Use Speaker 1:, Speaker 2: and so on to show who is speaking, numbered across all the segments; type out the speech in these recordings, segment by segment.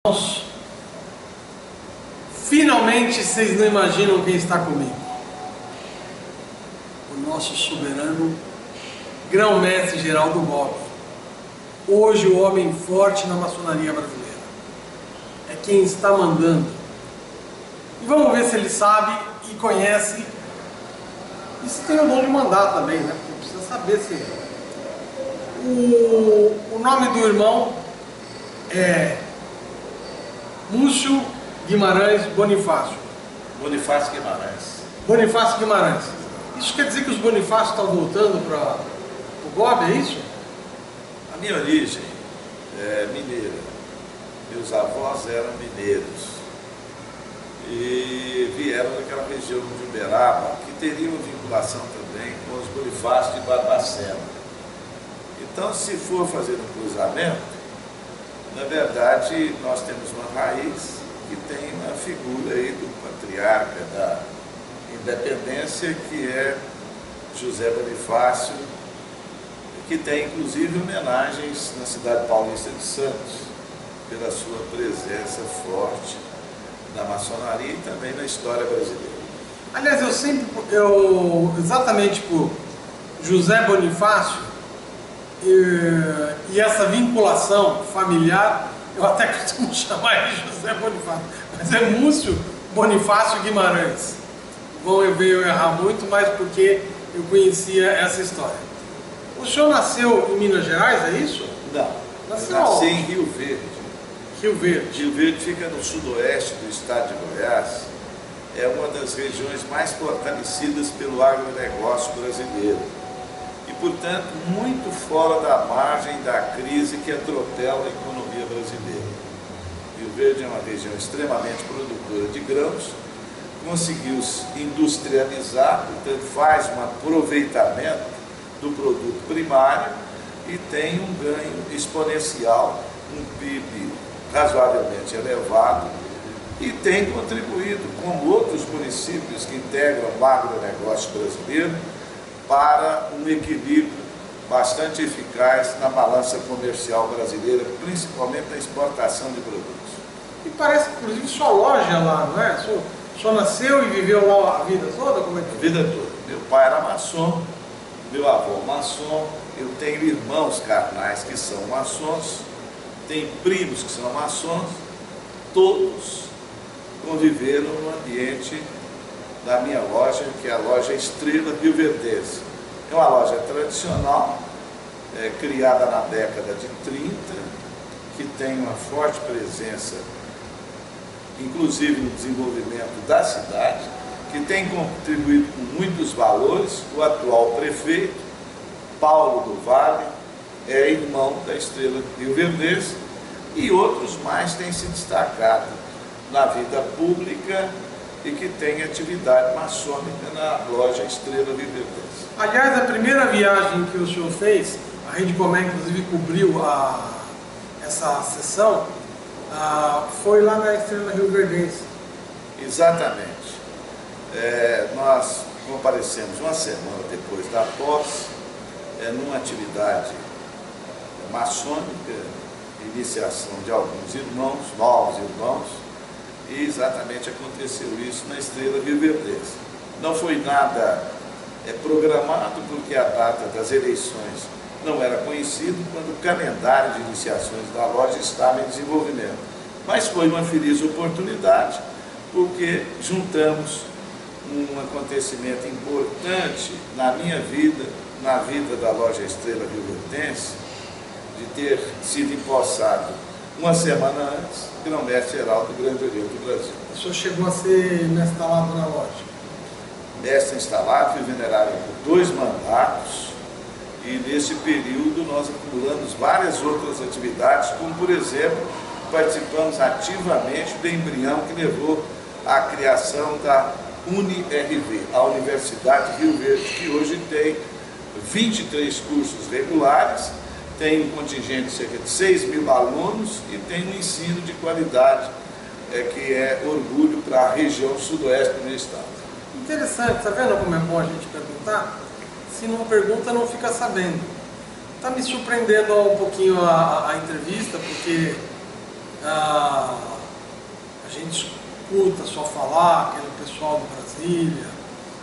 Speaker 1: Irmãos, finalmente vocês não imaginam quem está comigo. O nosso soberano grão-mestre Geraldo Bob, hoje o homem forte na maçonaria brasileira. É quem está mandando. E vamos ver se ele sabe e conhece, e se tem o dom de mandar também, né? Porque precisa saber se... O nome do irmão é Múcio Guimarães Bonifácio.
Speaker 2: Bonifácio Guimarães.
Speaker 1: Bonifácio Guimarães. Isso quer dizer que os Bonifácios estão voltando para o GOB, é isso?
Speaker 2: A minha origem é mineira. Meus avós eram mineiros e vieram daquela região de Uberaba, que teria uma vinculação também com os Bonifácios de Barbacena. Então, se for fazer um cruzamento, na verdade, nós temos uma raiz que tem uma figura aí do patriarca da independência, que é José Bonifácio, que tem inclusive homenagens na cidade paulista de Santos, pela sua presença forte na maçonaria e também na história brasileira.
Speaker 1: Aliás, exatamente por José Bonifácio, e essa vinculação familiar, eu até costumo chamar de José Bonifácio, mas é Múcio Bonifácio Guimarães. Vão ver eu errar muito, mas porque eu conhecia essa história. O senhor nasceu em Minas Gerais, é isso?
Speaker 2: Não,
Speaker 1: nasci
Speaker 2: em Rio Verde.
Speaker 1: Rio Verde.
Speaker 2: Rio Verde fica no sudoeste do estado de Goiás, é uma das regiões mais fortalecidas pelo agronegócio brasileiro. E, portanto, muito fora da margem da crise que atropela a economia brasileira. Rio Verde é uma região extremamente produtora de grãos, conseguiu se industrializar, portanto, faz um aproveitamento do produto primário e tem um ganho exponencial, um PIB razoavelmente elevado e tem contribuído, como outros municípios que integram o agronegócio brasileiro, para um equilíbrio bastante eficaz na balança comercial brasileira, principalmente na exportação de produtos.
Speaker 1: E parece que, inclusive, sua loja lá, não é? O senhor nasceu e viveu lá a vida toda? Como é que...
Speaker 2: A vida toda. Meu pai era maçom, meu avô maçom, eu tenho irmãos carnais que são maçons, tenho primos que são maçons, todos conviveram no ambiente da minha loja, que é a loja Estrela Rioverdense. É uma loja tradicional, criada na década de 30, que tem uma forte presença, inclusive no desenvolvimento da cidade, que tem contribuído com muitos valores. O atual prefeito, Paulo do Vale, é irmão da Estrela Rioverdense, e outros mais têm se destacado na vida pública e que tem atividade maçônica na loja Estrela Rioverdense.
Speaker 1: Aliás, a primeira viagem que o senhor fez, a Rede Comé inclusive cobriu essa sessão, foi lá na Estrela Rioverdense.
Speaker 2: Exatamente. Nós comparecemos uma semana depois da posse, numa atividade maçônica, iniciação de alguns irmãos, novos irmãos, e exatamente aconteceu isso na Estrela Rioverdense. Não foi nada programado, porque a data das eleições não era conhecido, quando o calendário de iniciações da loja estava em desenvolvimento. Mas foi uma feliz oportunidade, porque juntamos um acontecimento importante na minha vida, na vida da loja Estrela Rioverdense, de ter sido empossado uma semana antes, grão-mestre geral do Grande Oriente do Brasil.
Speaker 1: O senhor chegou a ser mestre instalado na loja?
Speaker 2: Mestre instalado, fui venerável por 2 mandatos, e nesse período nós acumulamos várias outras atividades, como, por exemplo, participamos ativamente do embrião que levou à criação da UniRV, a Universidade Rio Verde, que hoje tem 23 cursos regulares, tem um contingente de cerca de 6.000 alunos e tem um ensino de qualidade que é orgulho para a região sudoeste do meu estado.
Speaker 1: Interessante, está vendo como é bom a gente perguntar? Se não pergunta, não fica sabendo. Está me surpreendendo um pouquinho a entrevista, porque A gente escuta só falar, aquele pessoal de Brasília,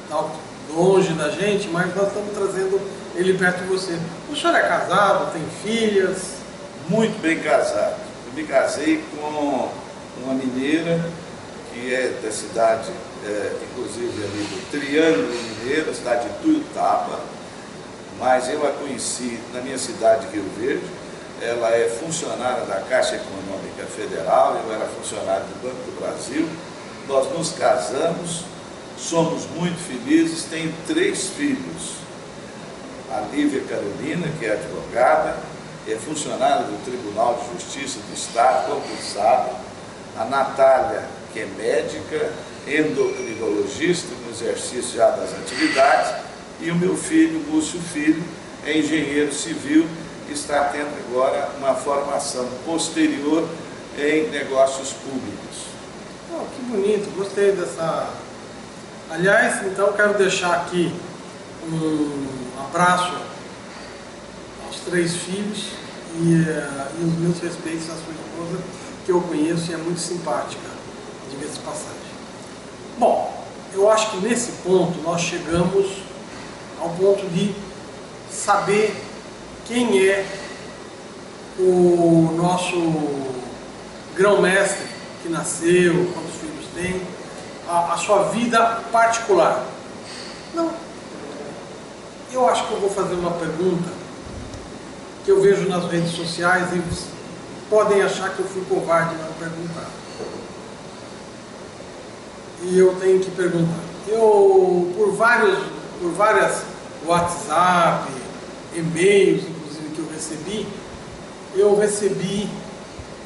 Speaker 1: tal, longe da gente, mas nós estamos trazendo ele perto de você. O senhor é casado, tem filhas?
Speaker 2: Muito bem casado. Eu me casei com uma mineira que é da cidade, inclusive ali do Triângulo Mineiro, cidade de Tuiutaba, mas eu a conheci na minha cidade de Rio Verde. Ela é funcionária da Caixa Econômica Federal, eu era funcionário do Banco do Brasil. Nós nos casamos, somos muito felizes, tenho 3 filhos. A Lívia Carolina, que é advogada, é funcionária do Tribunal de Justiça do Estado, concursada. A Natália, que é médica, endocrinologista, no exercício já das atividades. E o meu filho, Lúcio Filho, é engenheiro civil, está tendo agora uma formação posterior em negócios públicos.
Speaker 1: Oh, que bonito, gostei dessa... Aliás, então quero deixar aqui um abraço aos 3 filhos e os meus respeitos à sua esposa, que eu conheço e é muito simpática, diga-se de passagem. Bom, eu acho que nesse ponto nós chegamos ao ponto de saber quem é o nosso grão-mestre que nasceu, quantos filhos tem, a sua vida particular. Não, eu acho que eu vou fazer uma pergunta que eu vejo nas redes sociais e podem achar que eu fui covarde não perguntar. E eu tenho que perguntar. Eu, por várias WhatsApp, e-mails, inclusive, que eu recebi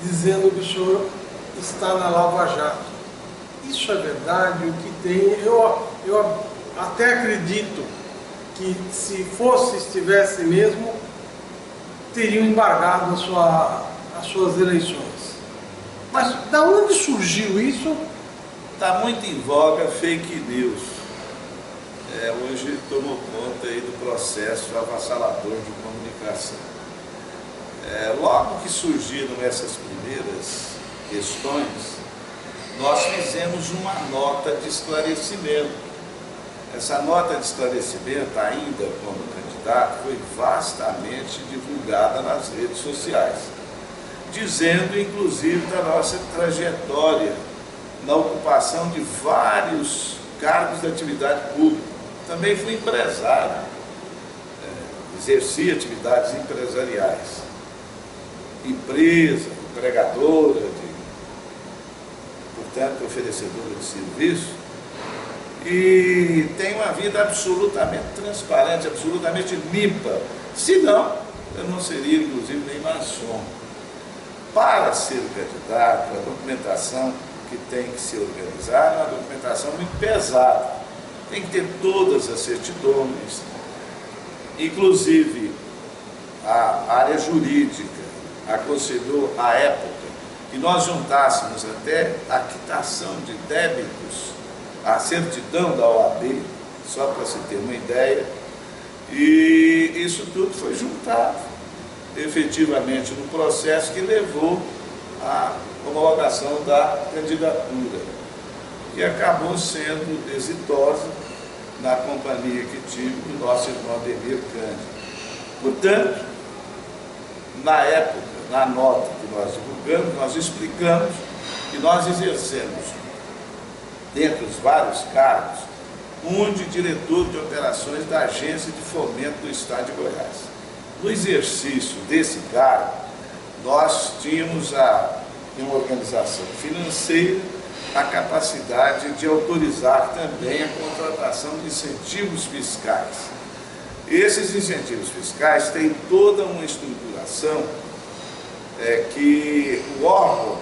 Speaker 1: dizendo que o senhor está na Lava Jato. Isso é verdade? O que tem? Eu até acredito que se estivesse mesmo, teriam embargado as suas eleições. Mas da onde surgiu isso?
Speaker 2: Está muito em voga fake news. Hoje tomou conta aí do processo avassalador de comunicação. Logo que surgiram essas primeiras questões, nós fizemos uma nota de esclarecimento. Essa nota de esclarecimento, ainda como candidato, foi vastamente divulgada nas redes sociais, dizendo inclusive da nossa trajetória na ocupação de vários cargos de atividade pública. Também fui empresário, exerci atividades empresariais, empresa, empregadora, portanto oferecedora de serviço, e tenho uma vida absolutamente transparente, absolutamente limpa. Senão, eu não seria inclusive nem maçom. Para ser candidato, a documentação que tem que se organizar é uma documentação muito pesada. Tem que ter todas as certidões, inclusive a área jurídica aconselhou à época que nós juntássemos até a quitação de débitos, a certidão da OAB, só para se ter uma ideia, e isso tudo foi juntado efetivamente no processo que levou à homologação da candidatura, que acabou sendo exitosa na companhia que tive do nosso irmão Ademir Cândido. Portanto, na época, na nota que nós divulgamos, nós explicamos que nós exercemos, dentre os vários cargos, um de diretor de operações da Agência de Fomento do Estado de Goiás. No exercício desse cargo, nós tínhamos em uma organização financeira a capacidade de autorizar também a contratação de incentivos fiscais. Esses incentivos fiscais têm toda uma estruturação que o órgão,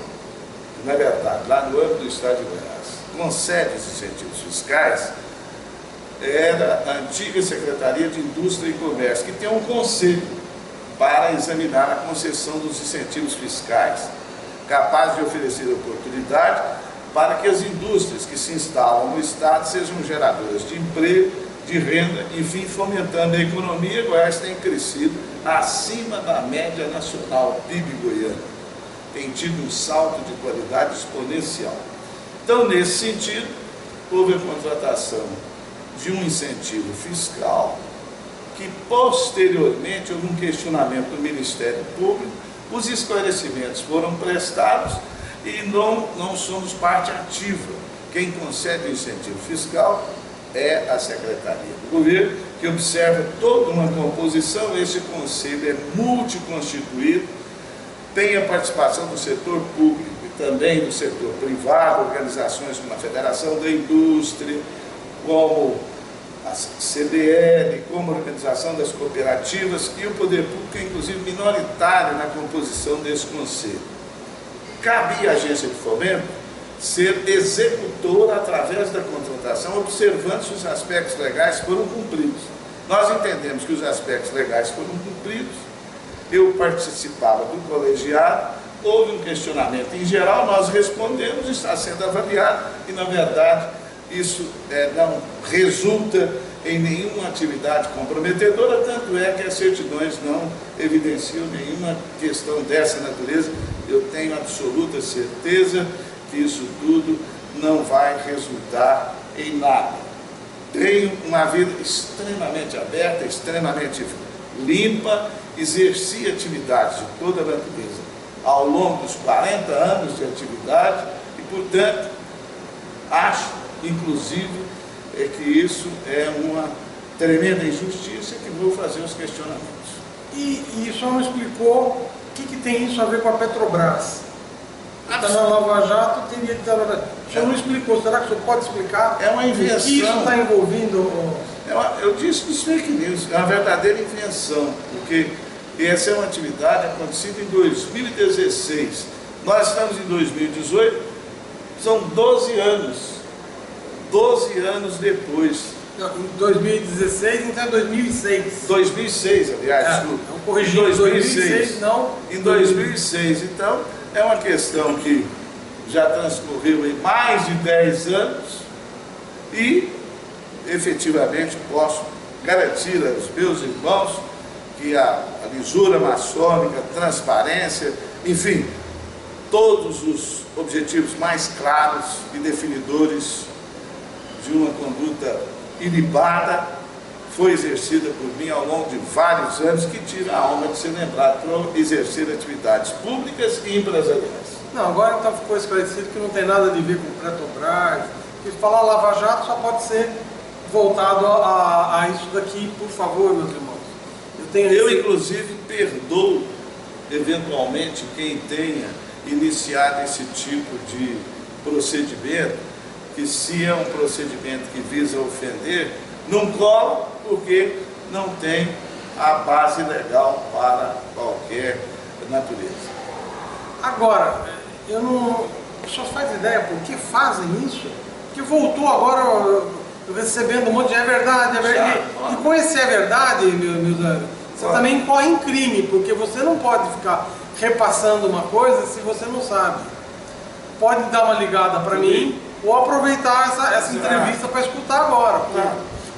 Speaker 2: na verdade, lá no âmbito do Estado de Goiás, concede os incentivos fiscais, era a antiga Secretaria de Indústria e Comércio, que tem um conselho para examinar a concessão dos incentivos fiscais, capaz de oferecer oportunidade para que as indústrias que se instalam no Estado sejam geradoras de emprego, de renda, enfim, fomentando a economia. Goiás tem crescido acima da média nacional, PIB goiano. tem tido um salto de qualidade exponencial. Então, nesse sentido, houve a contratação de um incentivo fiscal que, posteriormente, houve um questionamento do Ministério Público, os esclarecimentos foram prestados e não somos parte ativa. Quem concede o incentivo fiscal é a Secretaria do Governo, que observa toda uma composição. Esse conselho é multiconstituído, tem a participação do setor público e também do setor privado, organizações como a Federação da Indústria, como a CDL, como a Organização das Cooperativas, e o poder público é inclusive minoritário na composição desse conselho. Cabe à agência de fomento ser executora através da contratação, observando se os aspectos legais foram cumpridos. Nós entendemos que os aspectos legais foram cumpridos. Eu participava do colegiado, houve um questionamento em geral, nós respondemos, está sendo avaliado e, na verdade, isso não resulta em nenhuma atividade comprometedora, tanto é que as certidões não evidenciam nenhuma questão dessa natureza. Eu tenho absoluta certeza que isso tudo não vai resultar em nada. Tenho uma vida extremamente aberta, extremamente limpa, exerci atividades de toda a natureza ao longo dos 40 anos de atividade e, portanto, acho, inclusive, que isso é uma tremenda injustiça que vou fazer os questionamentos.
Speaker 1: E o senhor não explicou o que tem isso a ver com a Petrobras? Está na Lava Jato, teria que estar na... O senhor não explicou, será que o senhor pode explicar?
Speaker 2: É uma invenção.
Speaker 1: O que isso está envolvendo?
Speaker 2: Eu disse dos fake news, é uma verdadeira invenção, porque essa é uma atividade acontecida em 2016. Nós estamos em 2018, são 12 anos. 12 anos depois.
Speaker 1: Em 2016, então é 2006.
Speaker 2: 2006, aliás,
Speaker 1: Então corrigindo, 2006 não.
Speaker 2: Em 2006, então, é uma questão que já transcorreu em mais de 10 anos e, efetivamente, posso garantir aos meus irmãos que a lisura maçônica, a transparência, enfim, todos os objetivos mais claros e definidores de uma conduta ilibada foi exercida por mim ao longo de vários anos, que tira a alma de ser lembrado para exercer atividades públicas e empresariais.
Speaker 1: Não, agora então ficou esclarecido que não tem nada a ver com Petrobras, que falar Lava Jato só pode ser voltado a isso daqui, por favor, meus irmãos.
Speaker 2: Eu inclusive, perdoo eventualmente quem tenha iniciado esse tipo de procedimento, que se é um procedimento que visa ofender, não cola porque não tem a base legal para qualquer natureza.
Speaker 1: Agora, o senhor faz ideia por que fazem isso? Que voltou agora recebendo um monte de é verdade. E com esse é verdade, meus amigos, você também incorre em crime, porque você não pode ficar repassando uma coisa se você não sabe. Pode dar uma ligada para mim ou aproveitar essa entrevista para escutar agora.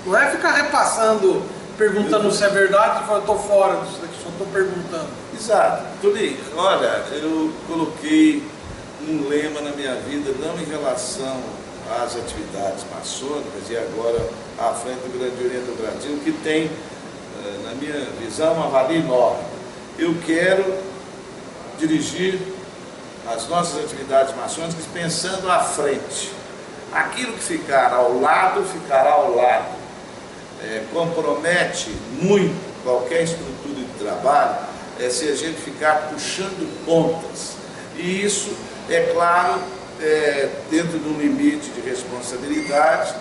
Speaker 1: Não é ficar repassando, perguntando se é verdade e falar, estou fora disso daqui, só estou perguntando.
Speaker 2: Exato. Tulinho, olha, eu coloquei um lema na minha vida, não em relação às atividades maçônicas e agora à frente do Grande Oriente do Brasil, que tem, na minha visão, uma valia enorme. Eu quero dirigir as nossas atividades maçônicas pensando à frente. Aquilo que ficar ao lado, ficará ao lado. Compromete muito qualquer estrutura de trabalho se a gente ficar puxando pontas. E isso, é claro, dentro de um limite de responsabilidade,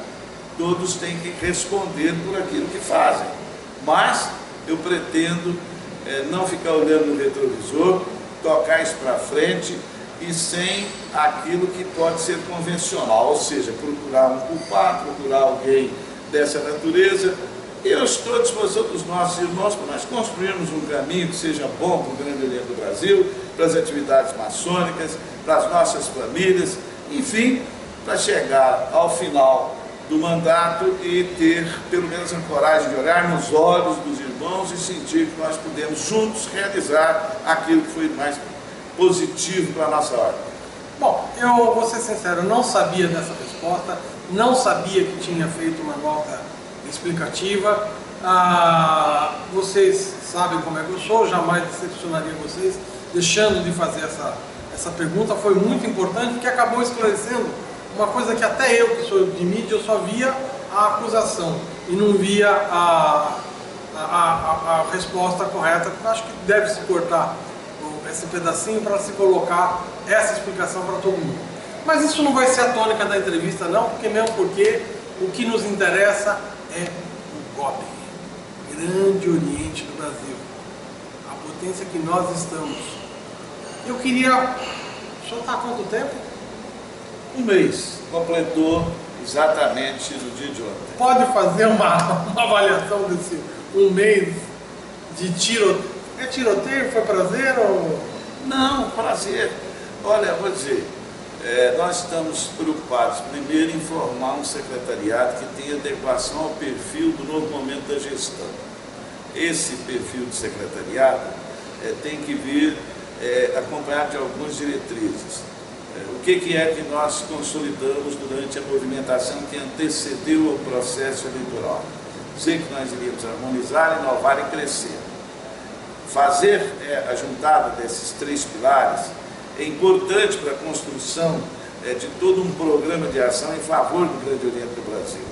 Speaker 2: todos têm que responder por aquilo que fazem. Mas eu pretendo não ficar olhando no retrovisor, tocar isso para frente e sem aquilo que pode ser convencional, ou seja, procurar um culpado, procurar alguém dessa natureza. Eu estou à disposição dos nossos irmãos para nós construirmos um caminho que seja bom para o Grande Oriente do Brasil, para as atividades maçônicas, para as nossas famílias, enfim, para chegar ao final do mandato e ter pelo menos a coragem de olhar nos olhos dos irmãos e sentir que nós podemos juntos realizar aquilo que foi mais positivo para a nossa ordem?
Speaker 1: Bom, eu vou ser sincero, eu não sabia dessa resposta, não sabia que tinha feito uma nota explicativa. Vocês sabem como é que eu sou, jamais decepcionaria vocês deixando de fazer essa pergunta. Foi muito importante porque acabou esclarecendo uma coisa que até eu, que sou de mídia, eu só via a acusação e não via a resposta correta. Eu acho que deve se cortar esse pedacinho para se colocar essa explicação para todo mundo. Mas isso não vai ser a tônica da entrevista não, porque o que nos interessa é o GOB, Grande Oriente do Brasil, a potência que nós estamos. Eu queria... O senhor está há quanto tempo?
Speaker 2: Um mês, completou exatamente no dia de ontem.
Speaker 1: Pode fazer uma avaliação desse um mês de tiroteio? É tiroteio? Foi prazer ou...
Speaker 2: Não, prazer. Olha, eu vou dizer, nós estamos preocupados, primeiro, em formar um secretariado que tenha adequação ao perfil do novo momento da gestão. Esse perfil de secretariado tem que vir acompanhado de algumas diretrizes. O que é que nós consolidamos durante a movimentação que antecedeu o processo eleitoral? Dizer que nós iríamos harmonizar, inovar e crescer. Fazer a juntada desses três pilares é importante para a construção de todo um programa de ação em favor do Grande Oriente do Brasil.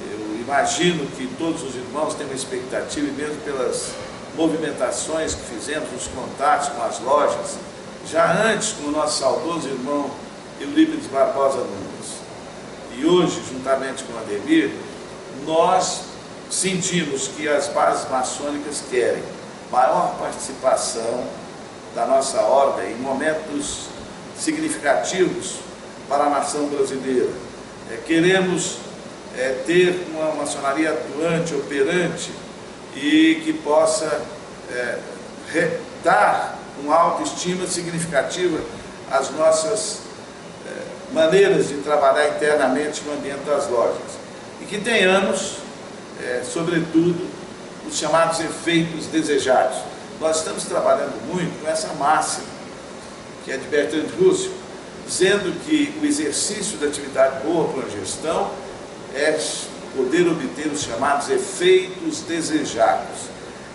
Speaker 2: Eu imagino que todos os irmãos têm uma expectativa, e mesmo pelas movimentações que fizemos, os contatos com as lojas, já antes com o nosso saudoso irmão Eurípides Barbosa Nunes. E hoje, juntamente com o Ademir, nós sentimos que as bases maçônicas querem maior participação da nossa ordem em momentos significativos para a nação brasileira. Queremos ter uma maçonaria atuante, operante e que possa dar uma autoestima significativa às nossas maneiras de trabalhar internamente no ambiente das lojas. E que tenhamos, sobretudo, os chamados efeitos desejados. Nós estamos trabalhando muito com essa máxima, que é de Bertrand Russell, dizendo que o exercício da atividade boa para a gestão é poder obter os chamados efeitos desejados.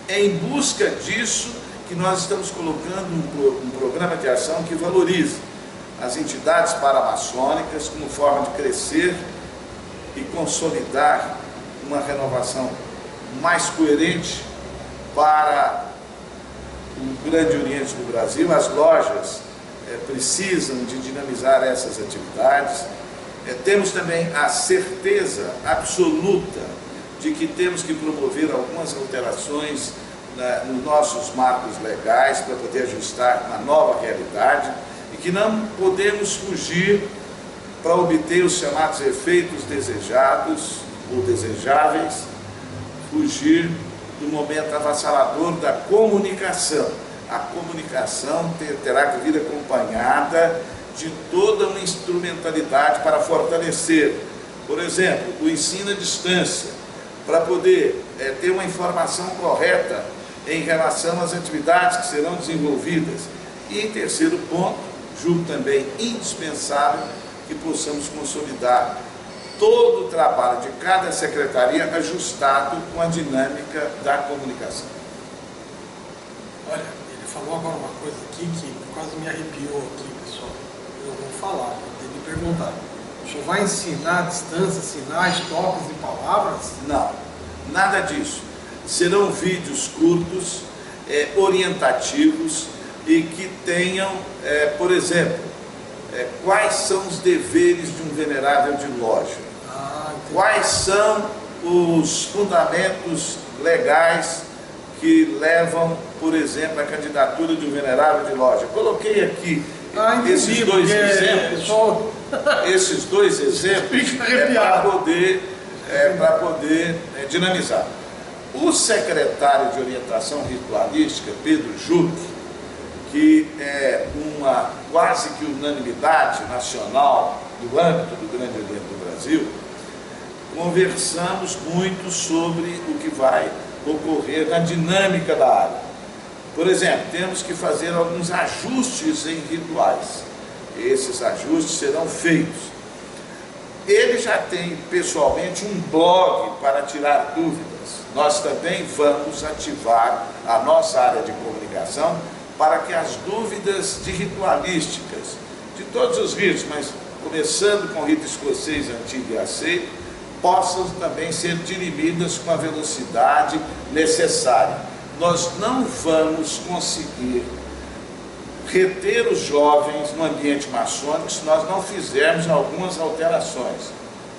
Speaker 2: É em busca disso que nós estamos colocando um programa de ação que valorize as entidades paramaçônicas como forma de crescer e consolidar uma renovação mais coerente para o Grande Oriente do Brasil. As lojas precisam de dinamizar essas atividades. Temos também a certeza absoluta de que temos que promover algumas alterações nos nossos marcos legais para poder ajustar uma nova realidade e que não podemos fugir para obter os chamados efeitos desejados ou desejáveis, fugir do momento avassalador da comunicação. A comunicação terá que vir acompanhada de toda uma instrumentalidade para fortalecer, por exemplo, o ensino à distância, para poder ter uma informação correta em relação às atividades que serão desenvolvidas. E em terceiro ponto, julgo também indispensável que possamos consolidar todo o trabalho de cada secretaria ajustado com a dinâmica da comunicação.
Speaker 1: Olha, ele falou agora uma coisa aqui que quase me arrepiou aqui, pessoal. Eu vou falar, vou ter que perguntar. O senhor vai ensinar à distância, sinais, toques e palavras?
Speaker 2: Não, nada disso. Serão vídeos curtos, orientativos e que tenham, por exemplo, quais são os deveres de um venerável de loja, quais são os fundamentos legais que levam, por exemplo, à candidatura de um venerável de loja. Coloquei aqui esses dois exemplos para poder dinamizar. O secretário de Orientação Ritualística, Pedro Juque, que é uma quase que unanimidade nacional do âmbito do Grande Oriente do Brasil, conversamos muito sobre o que vai ocorrer na dinâmica da área. Por exemplo, temos que fazer alguns ajustes em rituais. Esses ajustes serão feitos. Ele já tem pessoalmente um blog para tirar dúvidas. Nós também vamos ativar a nossa área de comunicação para que as dúvidas de ritualísticas, de todos os ritos, mas começando com o rito escocês antigo e aceito, possam também ser dirimidas com a velocidade necessária. Nós não vamos conseguir reter os jovens no ambiente maçônico se nós não fizermos algumas alterações.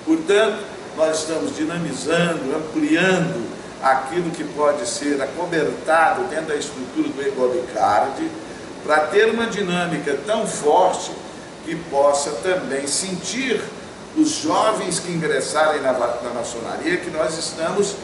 Speaker 2: Portanto, nós estamos dinamizando, ampliando aquilo que pode ser acobertado dentro da estrutura do Egolicard, para ter uma dinâmica tão forte que possa também sentir os jovens que ingressarem na maçonaria que nós estamos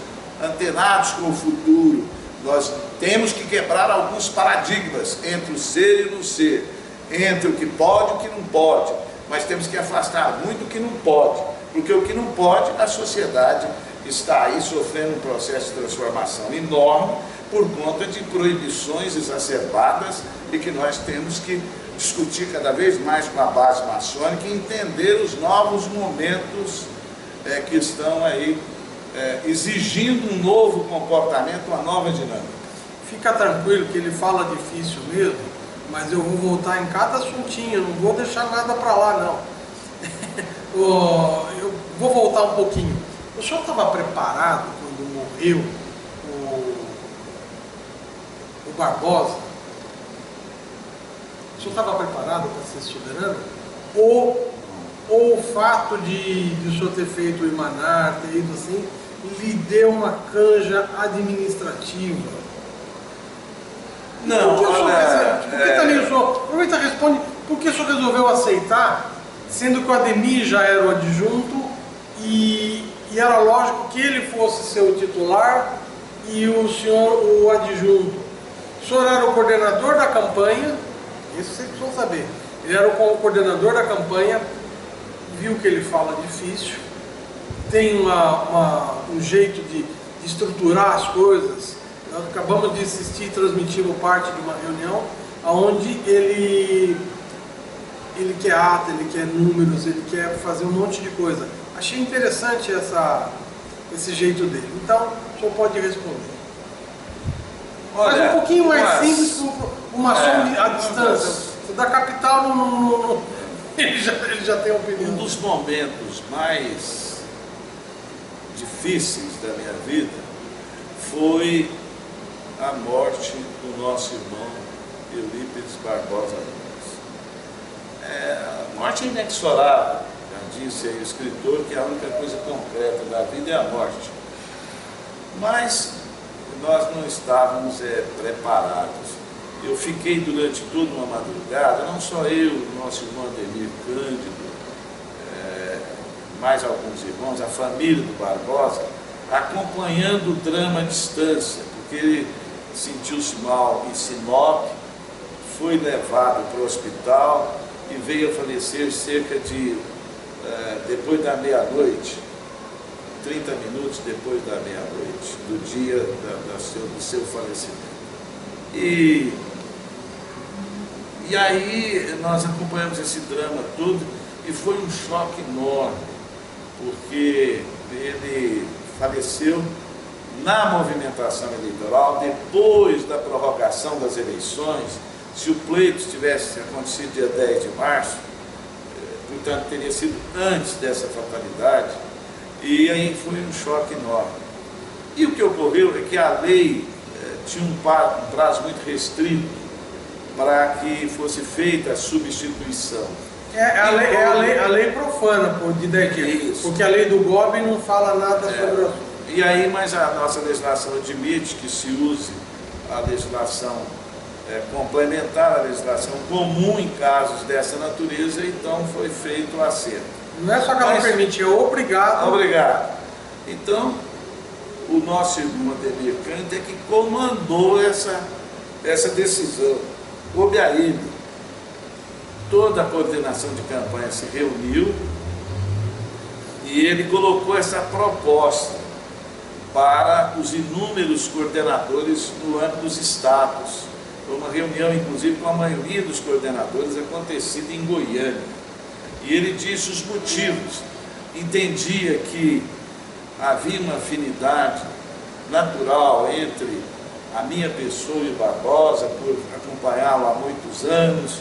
Speaker 2: antenados com o futuro. Nós temos que quebrar alguns paradigmas entre o ser e o não ser, entre o que pode e o que não pode, mas temos que afastar muito o que não pode, porque o que não pode, a sociedade está aí sofrendo um processo de transformação enorme por conta de proibições exacerbadas e que nós temos que discutir cada vez mais com a base maçônica e entender os novos momentos que estão aí exigindo um novo comportamento, uma nova dinâmica.
Speaker 1: Fica tranquilo que ele fala difícil mesmo, mas eu vou voltar em cada assuntinho, não vou deixar nada para lá não. Eu vou voltar um pouquinho. O senhor estava preparado quando morreu o Barbosa? O senhor estava preparado para ser soberano? Ou o fato de o senhor ter feito o Imanar, ter ido assim, lhe deu uma canja administrativa?
Speaker 2: Não,
Speaker 1: aproveita e responde, por que o senhor resolveu aceitar, sendo que o Ademir já era o adjunto e era lógico que ele fosse seu titular e o senhor o adjunto? O senhor era o coordenador da campanha, isso vocês precisam saber. Ele era o coordenador da campanha, viu que ele fala difícil, tem um jeito de estruturar as coisas. Nós acabamos de assistir, transmitimos parte de uma reunião onde ele quer ata, ele quer números, ele quer fazer um monte de coisa. Achei interessante esse jeito dele. Então, o senhor pode responder. Olha, mas um pouquinho mais simples para uma maçom à distância. Da capital, ele já tem opinião.
Speaker 2: Um dos momentos mais difíceis da minha vida foi a morte do nosso irmão Eurípides Barbosa Lemos. A morte é inexorável. Já disse aí o escritor que a única coisa concreta da vida é a morte. Mas nós não estávamos preparados. Eu fiquei durante toda uma madrugada, não só eu, o nosso irmão Ademir Cândido, mais alguns irmãos, a família do Barbosa, acompanhando o drama à distância, porque ele sentiu-se mal em Sinop, foi levado para o hospital e veio a falecer cerca de, depois da meia-noite, 30 minutos depois da meia-noite, do dia do seu falecimento. E aí nós acompanhamos esse drama todo e foi um choque enorme, porque ele faleceu na movimentação eleitoral, depois da prorrogação das eleições. Se o pleito tivesse acontecido dia 10 de março, portanto teria sido antes dessa fatalidade, e aí foi um choque enorme. E o que ocorreu é que a lei tinha um prazo muito restrito para que fosse feita a substituição.
Speaker 1: A lei profana, de 10 dias. Isso. Porque a lei do GOB não fala nada sobre o assunto.
Speaker 2: E aí, mas a nossa legislação admite que se use a legislação complementar à legislação comum em casos dessa natureza, então foi feito o acerto.
Speaker 1: Não é só que ela não permite, é obrigado.
Speaker 2: Obrigado. Então, o nosso irmão Ademir Cândido é que comandou essa decisão. Coube a ele. Toda a coordenação de campanha se reuniu e ele colocou essa proposta para os inúmeros coordenadores no âmbito dos estados. Foi uma reunião, inclusive, com a maioria dos coordenadores, acontecida em Goiânia. E ele disse os motivos. Entendia que havia uma afinidade natural entre a minha pessoa e o Barbosa, por acompanhá-lo há muitos anos,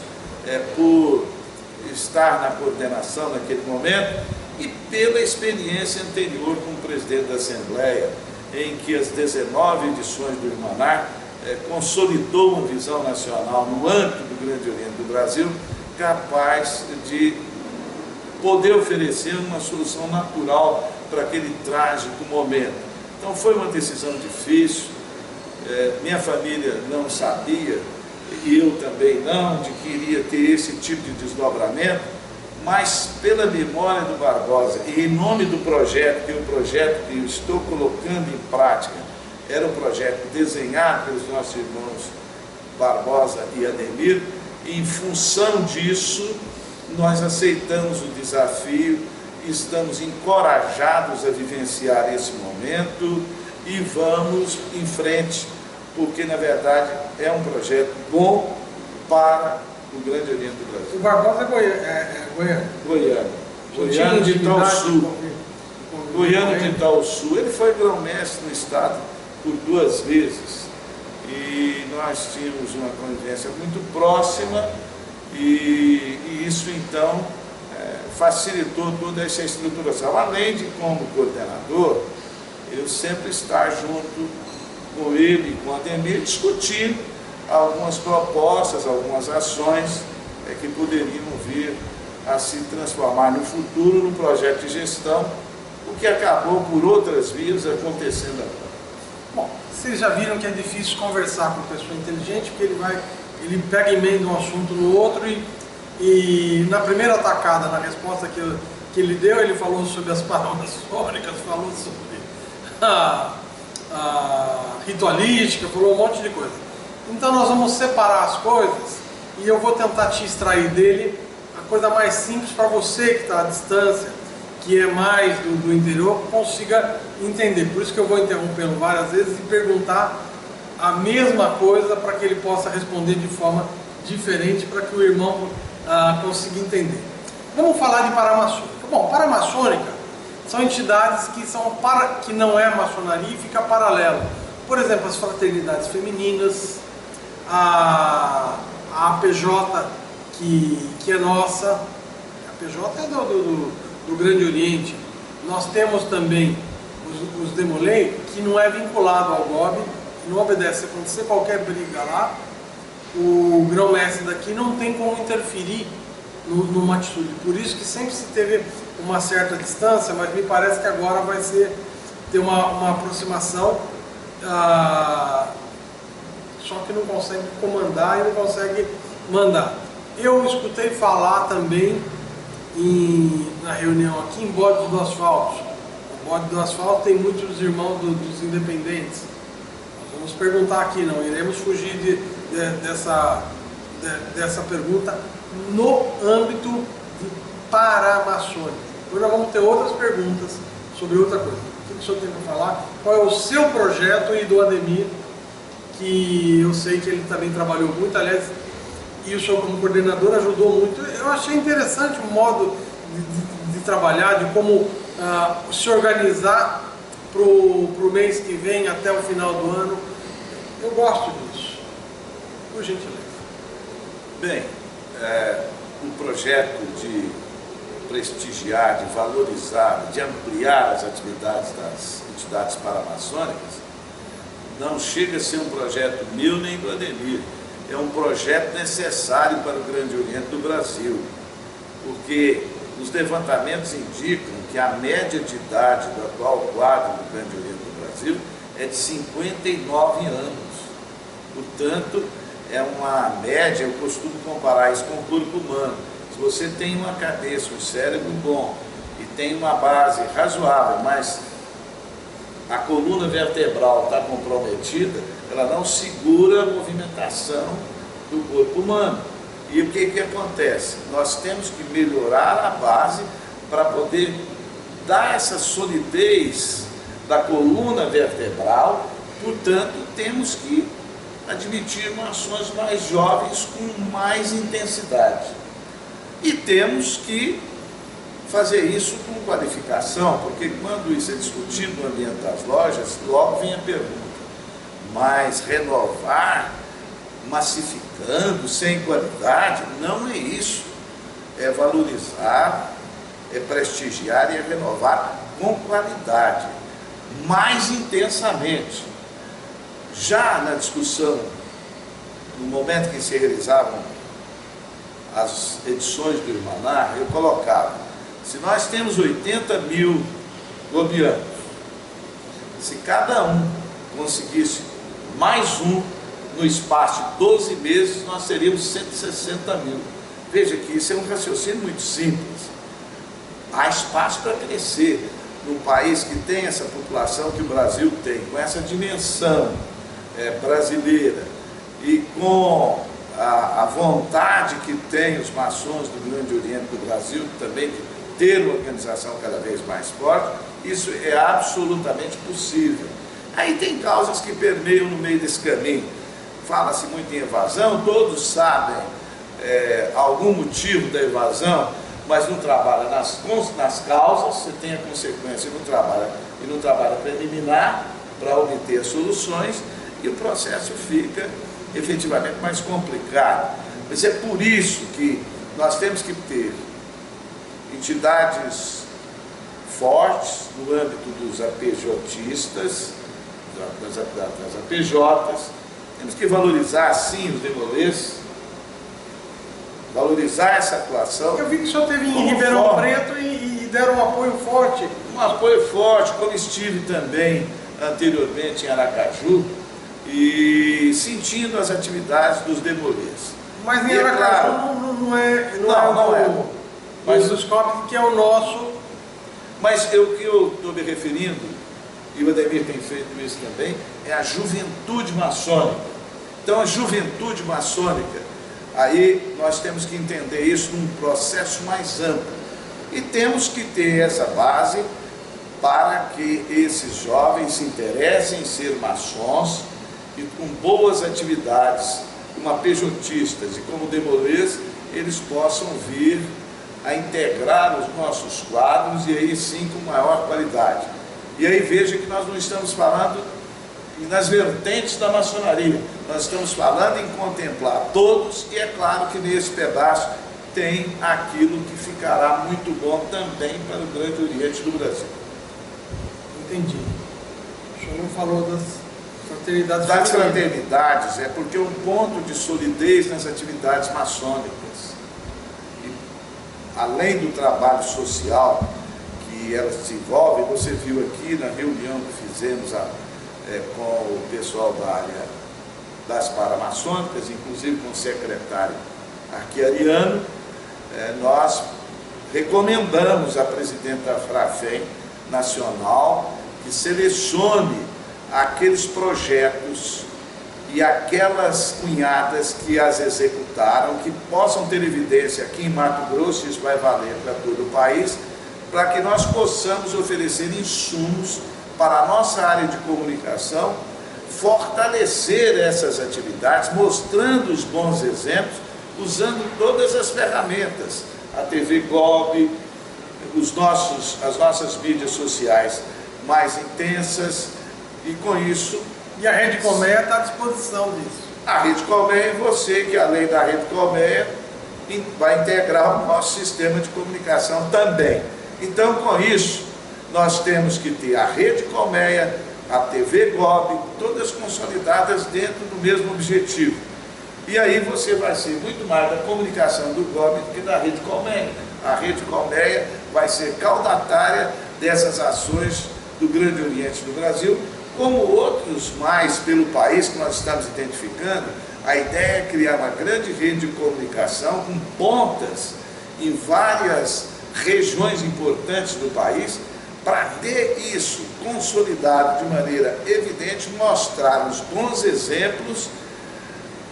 Speaker 2: por estar na coordenação naquele momento, e pela experiência anterior como presidente da Assembleia, em que as 19 edições do Irmanar consolidou uma visão nacional no âmbito do Grande Oriente do Brasil, capaz de poder oferecer uma solução natural para aquele trágico momento. Então foi uma decisão difícil, minha família não sabia, e eu também não, de que iria ter esse tipo de desdobramento, mas pela memória do Barbosa e em nome do projeto, que é o projeto que eu estou colocando em prática, era um projeto desenhado pelos nossos irmãos Barbosa e Ademir, e em função disso nós aceitamos o desafio, estamos encorajados a vivenciar esse momento e vamos em frente, porque na verdade é um projeto bom para o Grande Oriente do Brasil.
Speaker 1: O Barbosa é Goiânia.
Speaker 2: Goiano de Itaúsu. Goiano de Itaúsu. Ele foi grão-mestre no estado por 2 vezes. E nós tínhamos uma convivência muito próxima e isso então facilitou toda essa estruturação. Além de, como coordenador, eu sempre estar junto com ele e com a Ademir, discutindo algumas propostas, algumas ações que poderiam vir a se transformar no futuro num projeto de gestão, o que acabou por outras vias acontecendo agora.
Speaker 1: Bom, vocês já viram que é difícil conversar com pessoa inteligente, porque ele pega e emenda um assunto no outro e na primeira atacada, na resposta que ele deu, ele falou sobre as palavras sônicas, falou sobre a ritualística, falou um monte de coisa. Então nós vamos separar as coisas e eu vou tentar te extrair dele a coisa mais simples para você que está à distância, que é mais do interior, consiga entender. Por isso que eu vou interrompê-lo várias vezes e perguntar a mesma coisa para que ele possa responder de forma diferente, para que o irmão consiga entender. Vamos falar de paramaçônica. Bom, paramaçônica são entidades que não é maçonaria e fica paralelo. Por exemplo, as fraternidades femininas, a APJ, que é nossa, a PJ é do Grande Oriente. Nós temos também os Demolei, que não é vinculado ao GOB, não obedece. Se acontecer qualquer briga lá, o grão-mestre daqui não tem como interferir numa atitude. Por isso que sempre se teve uma certa distância, mas me parece que agora vai ter uma aproximação, só que não consegue comandar e não consegue mandar. Eu escutei falar também na reunião aqui em Bode do Asfalto. O Bode do Asfalto tem muitos irmãos dos independentes. Nós vamos perguntar aqui, não iremos fugir dessa pergunta no âmbito de paramaçônica. Depois nós vamos ter outras perguntas sobre outra coisa. O que o senhor tem para falar? Qual é o seu projeto e do Ademir, que eu sei que ele também trabalhou muito, aliás, e o senhor como coordenador ajudou muito. Eu achei interessante o modo de trabalhar, de como se organizar para o mês que vem até o final do ano. Eu gosto disso, por gentileza.
Speaker 2: Bem, o projeto de prestigiar, de valorizar, de ampliar as atividades das entidades paramaçônicas não chega a ser um projeto meu nem do Ademir. É um projeto necessário para o Grande Oriente do Brasil, porque os levantamentos indicam que a média de idade do atual quadro do Grande Oriente do Brasil é de 59 anos. Portanto, é uma média, eu costumo comparar isso com o corpo humano. Se você tem uma cabeça, um cérebro bom e tem uma base razoável, mas a coluna vertebral está comprometida, ela não segura a movimentação do corpo humano. E o que acontece? Nós temos que melhorar a base para poder dar essa solidez da coluna vertebral, portanto, temos que admitir maçons mais jovens com mais intensidade. E temos que fazer isso com qualificação, porque quando isso é discutido no ambiente das lojas, logo vem a pergunta: mas renovar massificando, sem qualidade? Não é isso. É valorizar, é prestigiar e é renovar com qualidade, mais intensamente. Já na discussão, no momento que se realizavam as edições do Irmanar, eu colocava: se nós temos 80 mil gobianos, se cada um conseguisse mais um no espaço de 12 meses, nós teríamos 160 mil. Veja que isso é um raciocínio muito simples. Há espaço para crescer num país que tem essa população que o Brasil tem, com essa dimensão brasileira e com a vontade que tem os maçons do Grande Oriente do Brasil também de ter uma organização cada vez mais forte. Isso é absolutamente possível. Aí tem causas que permeiam no meio desse caminho. Fala-se muito em evasão, todos sabem algum motivo da evasão, mas não trabalha nas causas. Você tem a consequência e não trabalha preliminar para obter as soluções, e o processo fica efetivamente mais complicado. Mas é por isso que nós temos que ter entidades fortes no âmbito dos APJistas, das APJs. Temos que valorizar sim os demolês, valorizar essa atuação.
Speaker 1: Eu vi que o senhor esteve em Ribeirão Preto e deram um apoio forte.
Speaker 2: Um apoio forte, como estive também anteriormente em Aracaju, e sentindo as atividades dos demolês.
Speaker 1: Mas em Aracaju não é mas dos COP, que é o nosso.
Speaker 2: Mas o que eu estou me referindo, e o Ademir tem feito isso também, é a juventude maçônica. Então a juventude maçônica, aí nós temos que entender isso num processo mais amplo. E temos que ter essa base para que esses jovens se interessem em ser maçons e com boas atividades, como APJistas e como demolês, eles possam vir a integrar os nossos quadros, e aí sim com maior qualidade. E aí veja que nós não estamos falando nas vertentes da maçonaria, nós estamos falando em contemplar todos, e é claro que nesse pedaço tem aquilo que ficará muito bom também para o Grande Oriente do Brasil.
Speaker 1: Entendi. O senhor não falou das fraternidades.
Speaker 2: Das fraternidades, é porque um ponto de solidez nas atividades maçônicas, e, além do trabalho social que elas desenvolvem, você viu aqui na reunião que fizemos com o pessoal da área das paramaçônicas, inclusive com o secretário Arquiariano, nós recomendamos à presidente da FRAFEM Nacional que selecione aqueles projetos e aquelas cunhadas que as executaram, que possam ter evidência aqui em Mato Grosso, isso vai valer para todo o país, para que nós possamos oferecer insumos para a nossa área de comunicação, fortalecer essas atividades, mostrando os bons exemplos, usando todas as ferramentas, a TV Globo, as nossas mídias sociais mais intensas, e com isso...
Speaker 1: E a Rede Colmeia está à disposição disso.
Speaker 2: A Rede Colmeia e você, que além da Rede Colmeia, vai integrar o nosso sistema de comunicação também. Então, com isso, nós temos que ter a Rede Colmeia, a TV Globo, todas consolidadas dentro do mesmo objetivo. E aí você vai ser muito mais da comunicação do Globo do que da Rede Colmeia. A Rede Colmeia vai ser caudatária dessas ações do Grande Oriente do Brasil, como outros mais pelo país que nós estamos identificando. A ideia é criar uma grande rede de comunicação com pontas em várias regiões importantes do país, para ter isso consolidado de maneira evidente, mostrar os bons exemplos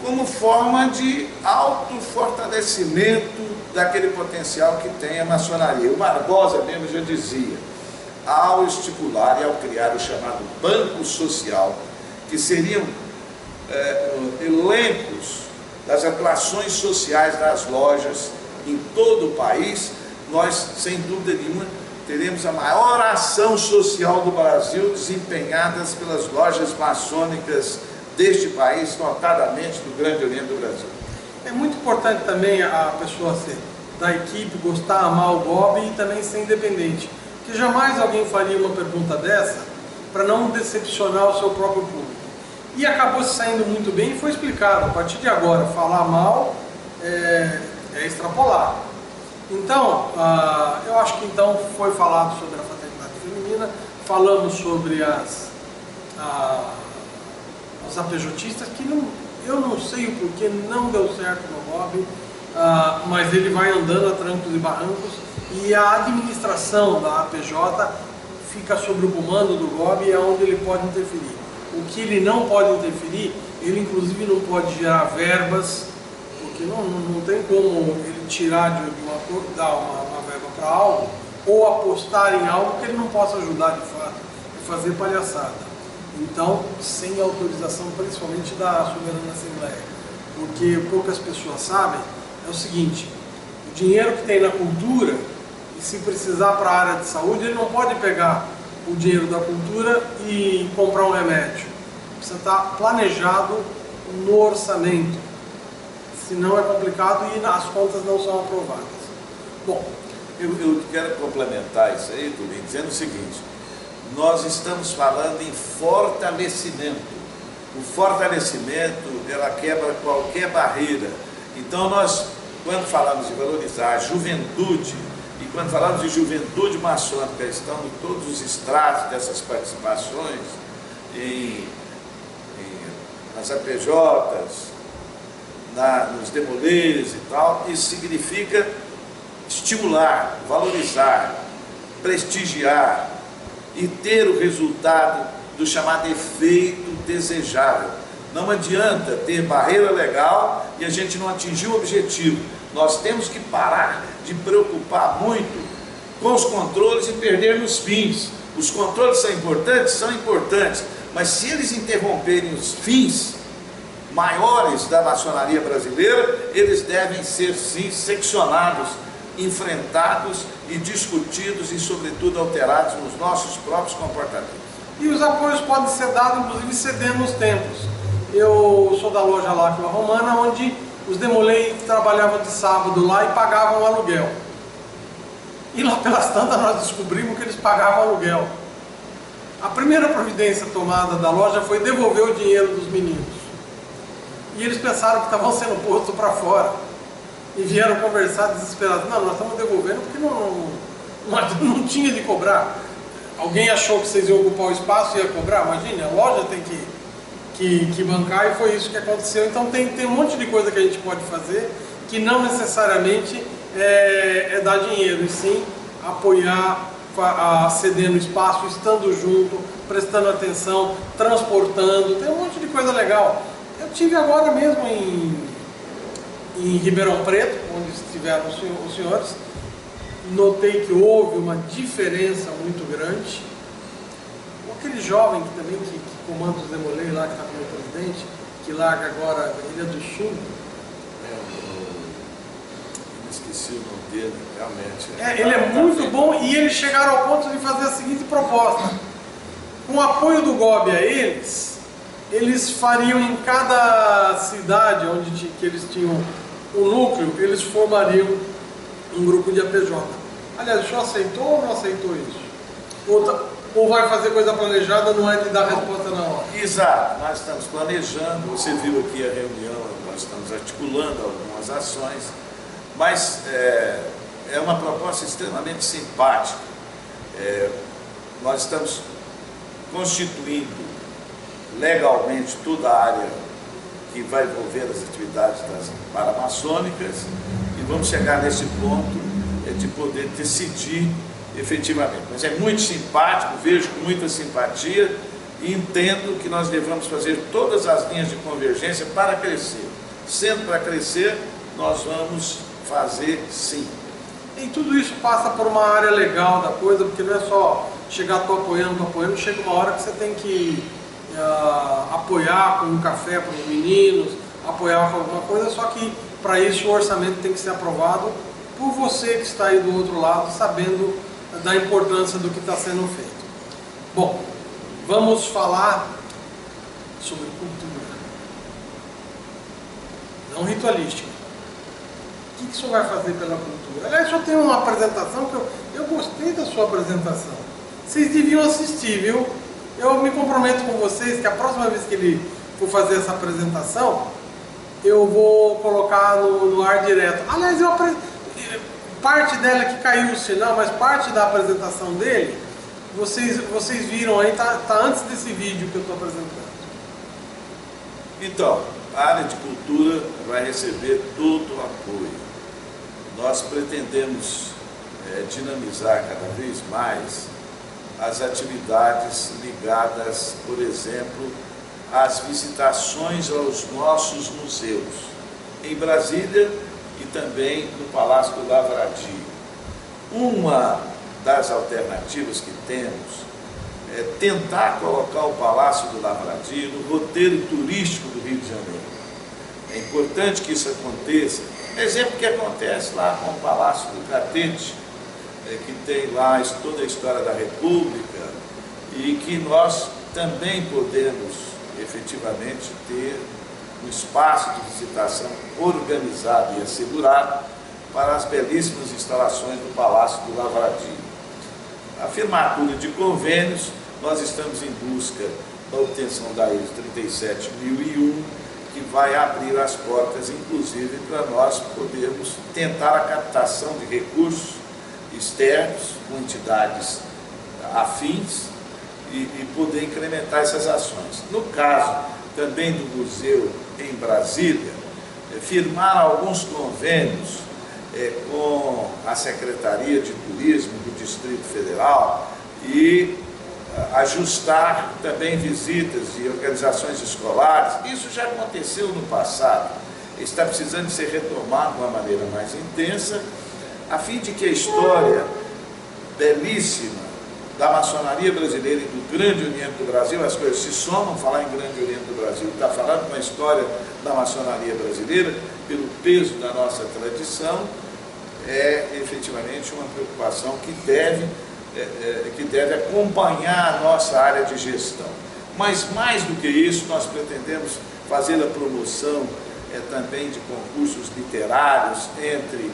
Speaker 2: como forma de autofortalecimento daquele potencial que tem a maçonaria. O Barbosa mesmo já dizia, ao estipular e ao criar o chamado Banco Social, que seriam elencos das atuações sociais das lojas em todo o país, nós, sem dúvida nenhuma, teremos a maior ação social do Brasil desempenhadas pelas lojas maçônicas deste país, notadamente do Grande Oriente do Brasil.
Speaker 1: É muito importante também a pessoa ser da equipe, gostar, amar o GOB e também ser independente. Porque jamais alguém faria uma pergunta dessa para não decepcionar o seu próprio público. E acabou se saindo muito bem e foi explicado. A partir de agora, falar mal é extrapolar. Então, eu acho que então foi falado sobre a fraternidade feminina, falamos sobre as APJistas, que eu não sei o porquê não deu certo no GOB, mas ele vai andando a trancos e barrancos, e a administração da APJ fica sob o comando do GOB e é onde ele pode interferir. O que ele não pode interferir, ele inclusive não pode gerar verbas, porque não tem como ele tirar dar uma verba para algo, ou apostar em algo que ele não possa ajudar de fato, e fazer palhaçada. Então, sem autorização, principalmente da Soberana Assembleia. Porque poucas pessoas sabem, é o seguinte, o dinheiro que tem na cultura, e se precisar para a área de saúde, ele não pode pegar o dinheiro da cultura e comprar um remédio. Precisa estar planejado no orçamento, senão é complicado e as contas não são aprovadas. Bom,
Speaker 2: eu quero complementar isso aí, Tulinho, dizendo o seguinte, nós estamos falando em fortalecimento. O fortalecimento, ela quebra qualquer barreira. Então nós, quando falamos de valorizar a juventude, e quando falamos de juventude maçônica, estão em todos os estratos dessas participações, nas APJs, nos demolês e tal, isso significa estimular, valorizar, prestigiar e ter o resultado do chamado efeito desejável. Não adianta ter barreira legal e a gente não atingir o objetivo. Nós temos que parar de preocupar muito com os controles e perder nos fins. Os controles são importantes, mas se eles interromperem os fins maiores da maçonaria brasileira, eles devem ser sim seccionados, enfrentados e discutidos e sobretudo alterados nos nossos próprios comportamentos.
Speaker 1: E os apoios podem ser dados, inclusive, cedendo nos tempos. Eu sou da loja Láquila Romana, onde os demolei trabalhavam de sábado lá e pagavam aluguel. E lá pelas tantas nós descobrimos que eles pagavam aluguel. A primeira providência tomada da loja foi devolver o dinheiro dos meninos. E eles pensaram que estavam sendo postos para fora. E vieram conversar desesperados. Não, nós estamos devolvendo porque não tinha de cobrar. Alguém achou que vocês iam ocupar o espaço e ia cobrar? Imagine, a loja tem que bancar, e foi isso que aconteceu. Então tem um monte de coisa que a gente pode fazer que não necessariamente é dar dinheiro, e sim apoiar, cedendo espaço, estando junto, prestando atenção, transportando. Tem um monte de coisa legal. Eu estive agora mesmo em Ribeirão Preto, onde estiveram os senhores. Notei que houve uma diferença muito grande. Aquele jovem que também que comanda os demolês lá, que está como presidente, que larga agora a Ilha do Sul.
Speaker 2: Eu esqueci o nome dele, realmente.
Speaker 1: Ele é muito bom, e eles chegaram ao ponto de fazer a seguinte proposta. Com o apoio do GOB a eles fariam em cada cidade onde que eles tinham um núcleo, eles formariam um grupo de APJ. Aliás, o senhor aceitou ou não aceitou isso? Ou vai fazer coisa planejada, não é de dar resposta na hora?
Speaker 2: Exato, nós estamos planejando, você viu aqui a reunião, nós estamos articulando algumas ações, mas é uma proposta extremamente simpática. Nós estamos constituindo legalmente toda a área que vai envolver as atividades das paramaçônicas e vamos chegar nesse ponto de poder decidir efetivamente. Mas é muito simpático, vejo com muita simpatia e entendo que nós devemos fazer todas as linhas de convergência para crescer. Sendo para crescer, nós vamos fazer sim.
Speaker 1: E tudo isso passa por uma área legal da coisa, porque não é só chegar, tô apoiando, chega uma hora que você tem que apoiar com um café para os meninos, apoiar com alguma coisa, só que para isso o orçamento tem que ser aprovado por você que está aí do outro lado, sabendo da importância do que está sendo feito. Bom, vamos falar sobre cultura, não ritualística. O que o senhor vai fazer pela cultura? Aliás, o senhor tem uma apresentação que eu gostei da sua apresentação. Vocês deviam assistir, viu? Eu me comprometo com vocês que a próxima vez que ele for fazer essa apresentação, eu vou colocar no ar direto. Aliás, parte dela que caiu o sinal, mas parte da apresentação dele, vocês viram aí, tá antes desse vídeo que eu estou apresentando.
Speaker 2: Então, a área de cultura vai receber todo o apoio. Nós pretendemos dinamizar cada vez mais as atividades ligadas, por exemplo, às visitações aos nossos museus, em Brasília e também no Palácio do Lavradio. Uma das alternativas que temos é tentar colocar o Palácio do Lavradio no roteiro turístico do Rio de Janeiro. É importante que isso aconteça. Exemplo que acontece lá com o Palácio do Catete, que tem lá toda a história da República, e que nós também podemos efetivamente ter um espaço de visitação organizado e assegurado para as belíssimas instalações do Palácio do Lavradio. A firmatura de convênios, nós estamos em busca da obtenção da ISO 37001, que vai abrir as portas, inclusive, para nós podermos tentar a captação de recursos externos com entidades afins e poder incrementar essas ações. No caso também do museu em Brasília, firmar alguns convênios com a Secretaria de Turismo do Distrito Federal e ajustar também visitas de organizações escolares. Isso já aconteceu no passado, está precisando de ser retomado de uma maneira mais intensa, a fim de que a história belíssima da maçonaria brasileira e do Grande Oriente do Brasil, as coisas se somam, falar em Grande Oriente do Brasil, está falando de uma história da maçonaria brasileira, pelo peso da nossa tradição, é efetivamente uma preocupação que deve acompanhar a nossa área de gestão. Mas mais do que isso, nós pretendemos fazer a promoção também de concursos literários entre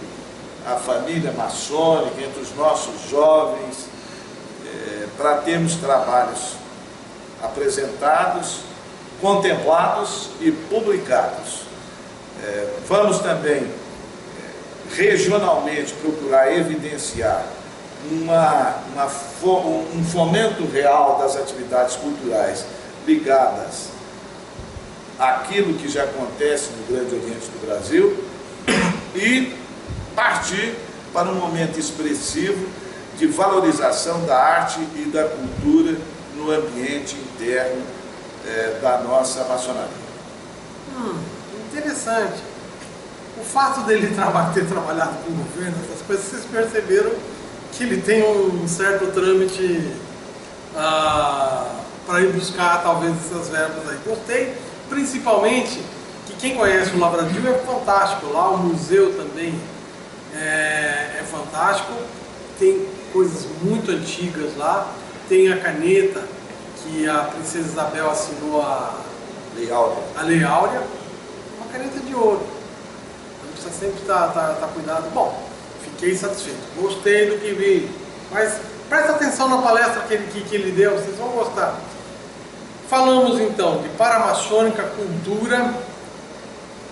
Speaker 2: a família maçônica, entre os nossos jovens, para termos trabalhos apresentados, contemplados e publicados. Vamos também regionalmente procurar evidenciar um fomento real das atividades culturais ligadas àquilo que já acontece no Grande Oriente do Brasil e partir para um momento expressivo de valorização da arte e da cultura no ambiente interno da nossa maçonaria.
Speaker 1: Interessante. O fato dele ter trabalhado com o governo, essas coisas, vocês perceberam que ele tem um certo trâmite para ir buscar talvez essas verbas aí. Gostei, principalmente, que quem conhece o Lavradio é fantástico, lá o museu também é fantástico, tem coisas muito antigas lá, tem a caneta que a Princesa Isabel assinou a Lei Áurea, uma caneta de ouro, então precisa sempre estar cuidado. Bom, fiquei satisfeito, gostei do que vi, mas presta atenção na palestra que ele deu, vocês vão gostar. Falamos então de paramaçônica, cultura,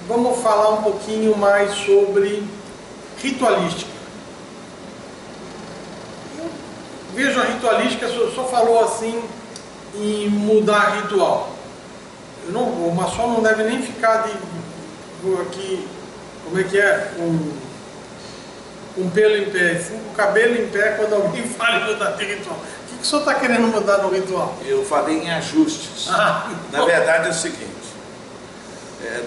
Speaker 1: vamos falar um pouquinho mais sobre ritualística. Eu vejo a ritualística, só falou assim em mudar ritual. O maçom não deve nem ficar aqui, como é que é? Com pelo em pé, assim, com o cabelo em pé quando alguém fala em mudar de ritual. O que o senhor está querendo mudar no ritual?
Speaker 2: Eu falei em ajustes. Na verdade é o seguinte,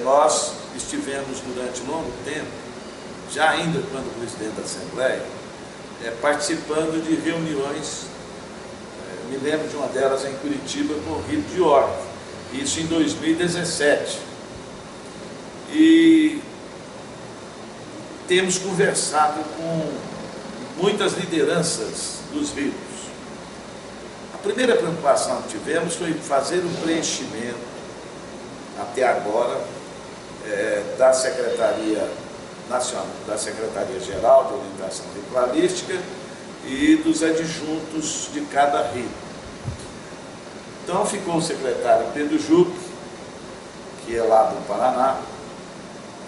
Speaker 2: nós estivemos durante longo tempo, já ainda quando presidente da Assembleia, participando de reuniões, me lembro de uma delas em Curitiba com o rito de ordem. isso em 2017. E temos conversado com muitas lideranças dos ritos. A primeira preocupação que tivemos foi fazer um preenchimento, até agora, da Secretaria Nacional, da Secretaria-Geral de Orientação Ritualística e dos adjuntos de cada rito. Então ficou o secretário Pedro Juque, que é lá do Paraná,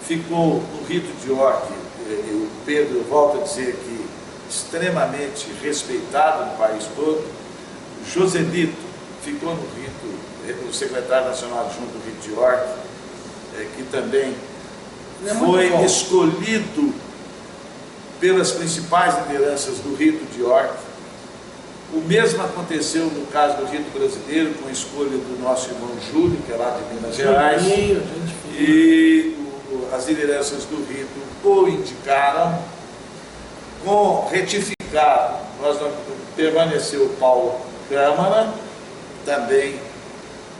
Speaker 2: ficou no rito de York, o Pedro, eu volto a dizer que extremamente respeitado no país todo. Joselito ficou no rito, o secretário nacional adjunto do rito de York, que também foi escolhido pelas principais lideranças do rito de York. O mesmo aconteceu no caso do rito brasileiro, com a escolha do nosso irmão Júlio, que é lá de Minas Gerais, e as lideranças do rito o indicaram, retificado. Permaneceu o Paulo Câmara, também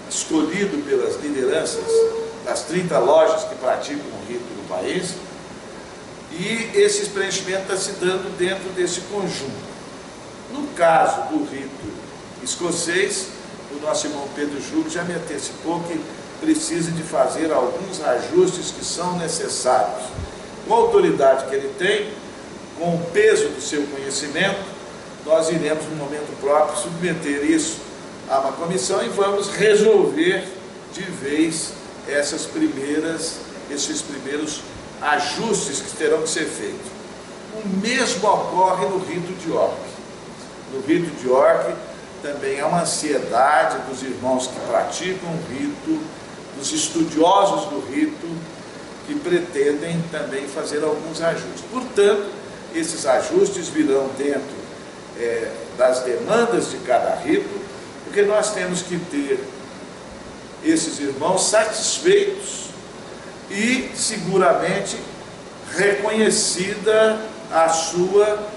Speaker 2: escolhido pelas lideranças das 30 lojas que praticam o rito no país, e esse preenchimento está se dando dentro desse conjunto. No caso do rito escocês, o nosso irmão Pedro Júlio já me antecipou que precisa de fazer alguns ajustes que são necessários. Com a autoridade que ele tem, com o peso do seu conhecimento, nós iremos, no momento próprio, submeter isso a uma comissão e vamos resolver de vez esses primeiros ajustes que terão que ser feitos. O mesmo ocorre no rito de York. No rito de York também há uma ansiedade dos irmãos que praticam o rito, dos estudiosos do rito, que pretendem também fazer alguns ajustes. Portanto, esses ajustes virão dentro das demandas de cada rito, porque nós temos que ter esses irmãos satisfeitos e seguramente reconhecida a sua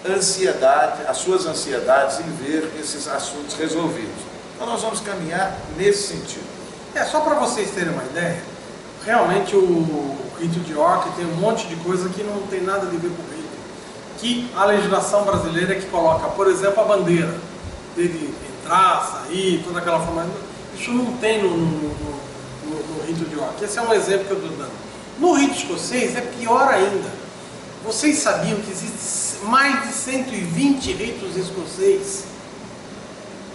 Speaker 2: ansiedade, as suas ansiedades em ver esses assuntos resolvidos. Então nós vamos caminhar nesse sentido.
Speaker 1: Só para vocês terem uma ideia, realmente o rito de York tem um monte de coisa que não tem nada a ver com o rito. Que a legislação brasileira que coloca, por exemplo, a bandeira, dele entrar, sair, toda aquela forma, isso não tem no rito de York. Esse é um exemplo que eu estou dando. No rito escocês é pior ainda. Vocês sabiam que existem mais de 120 ritos escoceses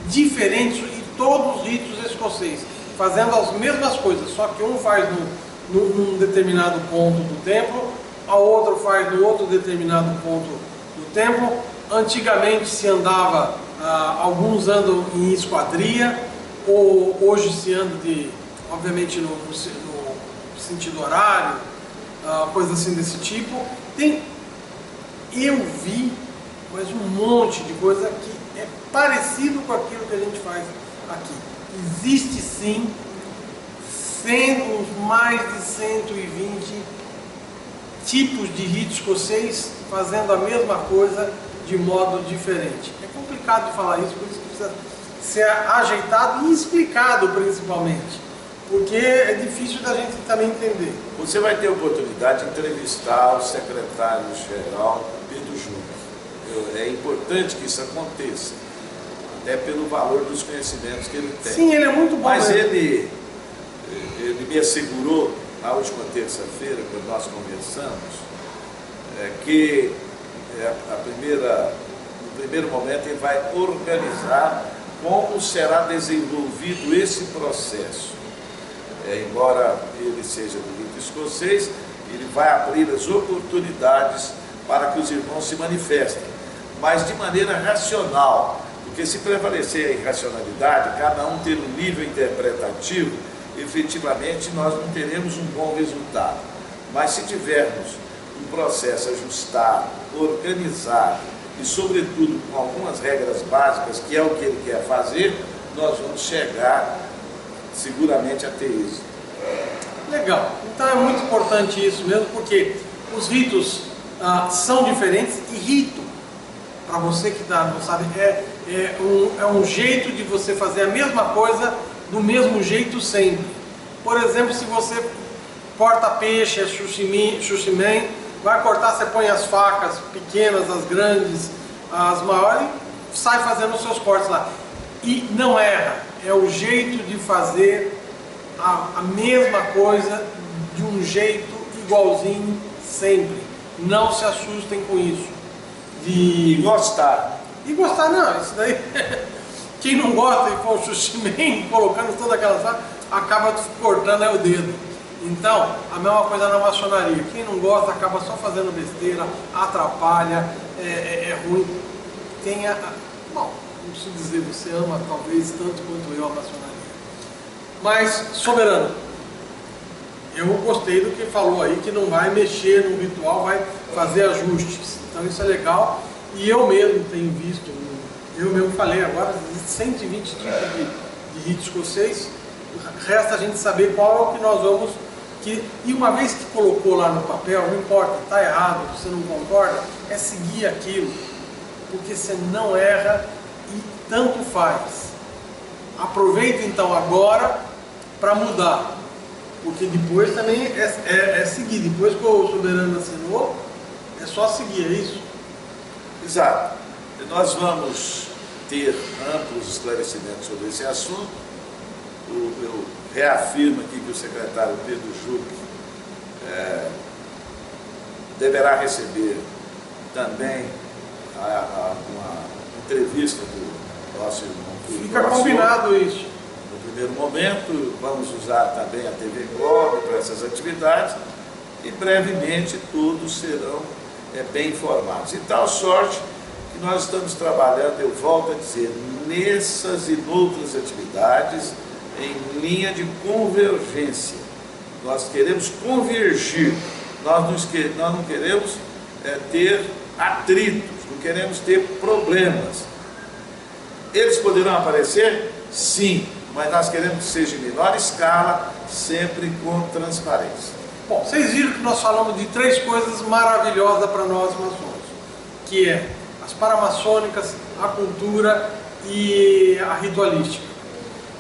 Speaker 1: diferentes, e todos os ritos escoceses fazendo as mesmas coisas, só que um faz num determinado ponto do templo, a outro faz no outro determinado ponto do templo. Antigamente se andava, alguns andam em esquadria, ou hoje se anda obviamente no sentido horário, coisa assim desse tipo. Eu vi, mas um monte de coisa que é parecido com aquilo que a gente faz aqui. Existe sim, mais de 120 tipos de rito escocês fazendo a mesma coisa de modo diferente. É complicado de falar isso, por isso que precisa ser ajeitado e explicado principalmente, porque é difícil da gente também entender.
Speaker 2: Você vai ter a oportunidade de entrevistar o secretário-geral Pedro Júnior. É importante que isso aconteça, até pelo valor dos conhecimentos que ele tem.
Speaker 1: Sim, ele é muito bom.
Speaker 2: Mas ele me assegurou, na última terça-feira, quando nós conversamos, que no primeiro momento ele vai organizar como será desenvolvido esse processo. Embora ele seja do rito escocês, ele vai abrir as oportunidades para que os irmãos se manifestem, mas de maneira racional, porque se prevalecer a irracionalidade, cada um ter um nível interpretativo, efetivamente nós não teremos um bom resultado. Mas se tivermos um processo ajustado, organizado e, sobretudo, com algumas regras básicas, que é o que ele quer fazer, nós vamos chegar seguramente a ter isso.
Speaker 1: Legal. Então é muito importante isso mesmo, porque os ritos são diferentes, e rito, para você que não sabe, é um jeito de você fazer a mesma coisa do mesmo jeito sempre. Por exemplo, se você corta peixe, é sushi man, vai cortar, você põe as facas pequenas, as grandes, as maiores, e sai fazendo os seus cortes lá. E não erra, é o jeito de fazer a mesma coisa, de um jeito igualzinho sempre. Não se assustem com isso.
Speaker 2: E gostar.
Speaker 1: E gostar não, isso daí... Quem não gosta e for o sushi man, colocando toda aquela coisa, acaba cortando o dedo. Então, a mesma coisa na maçonaria. Quem não gosta acaba só fazendo besteira, atrapalha, é ruim. Bom, não preciso dizer, você ama talvez tanto quanto eu a maçonaria. Mas, Soberano, eu gostei do que falou aí, que não vai mexer no ritual, vai fazer ajustes. Então isso é legal. E eu mesmo tenho visto, eu mesmo falei agora, existem 120 tipos de rito escocês. Resta a gente saber qual é o que nós vamos... E uma vez que colocou lá no papel, não importa, está errado, você não concorda, é seguir aquilo, porque você não erra e tanto faz. Aproveita então agora para mudar, porque depois também é seguir, depois que o Soberano assinou, é só seguir, é isso?
Speaker 2: Exato. Nós vamos ter amplos esclarecimentos sobre esse assunto. Eu reafirmo aqui que o secretário Pedro Juc deverá receber também uma entrevista do nosso irmão.
Speaker 1: Fica combinado isso.
Speaker 2: No primeiro momento, vamos usar também a TV Globo para essas atividades e brevemente todos serão bem informados. De tal sorte que nós estamos trabalhando, eu volto a dizer, nessas e noutras atividades, em linha de convergência. Nós queremos convergir, nós não queremos ter atritos, não queremos ter problemas. Eles poderão aparecer? Sim, mas nós queremos que seja em menor escala, sempre com transparência.
Speaker 1: Bom, vocês viram que nós falamos de 3 coisas maravilhosas para nós maçons, que é as paramaçônicas, a cultura e a ritualística.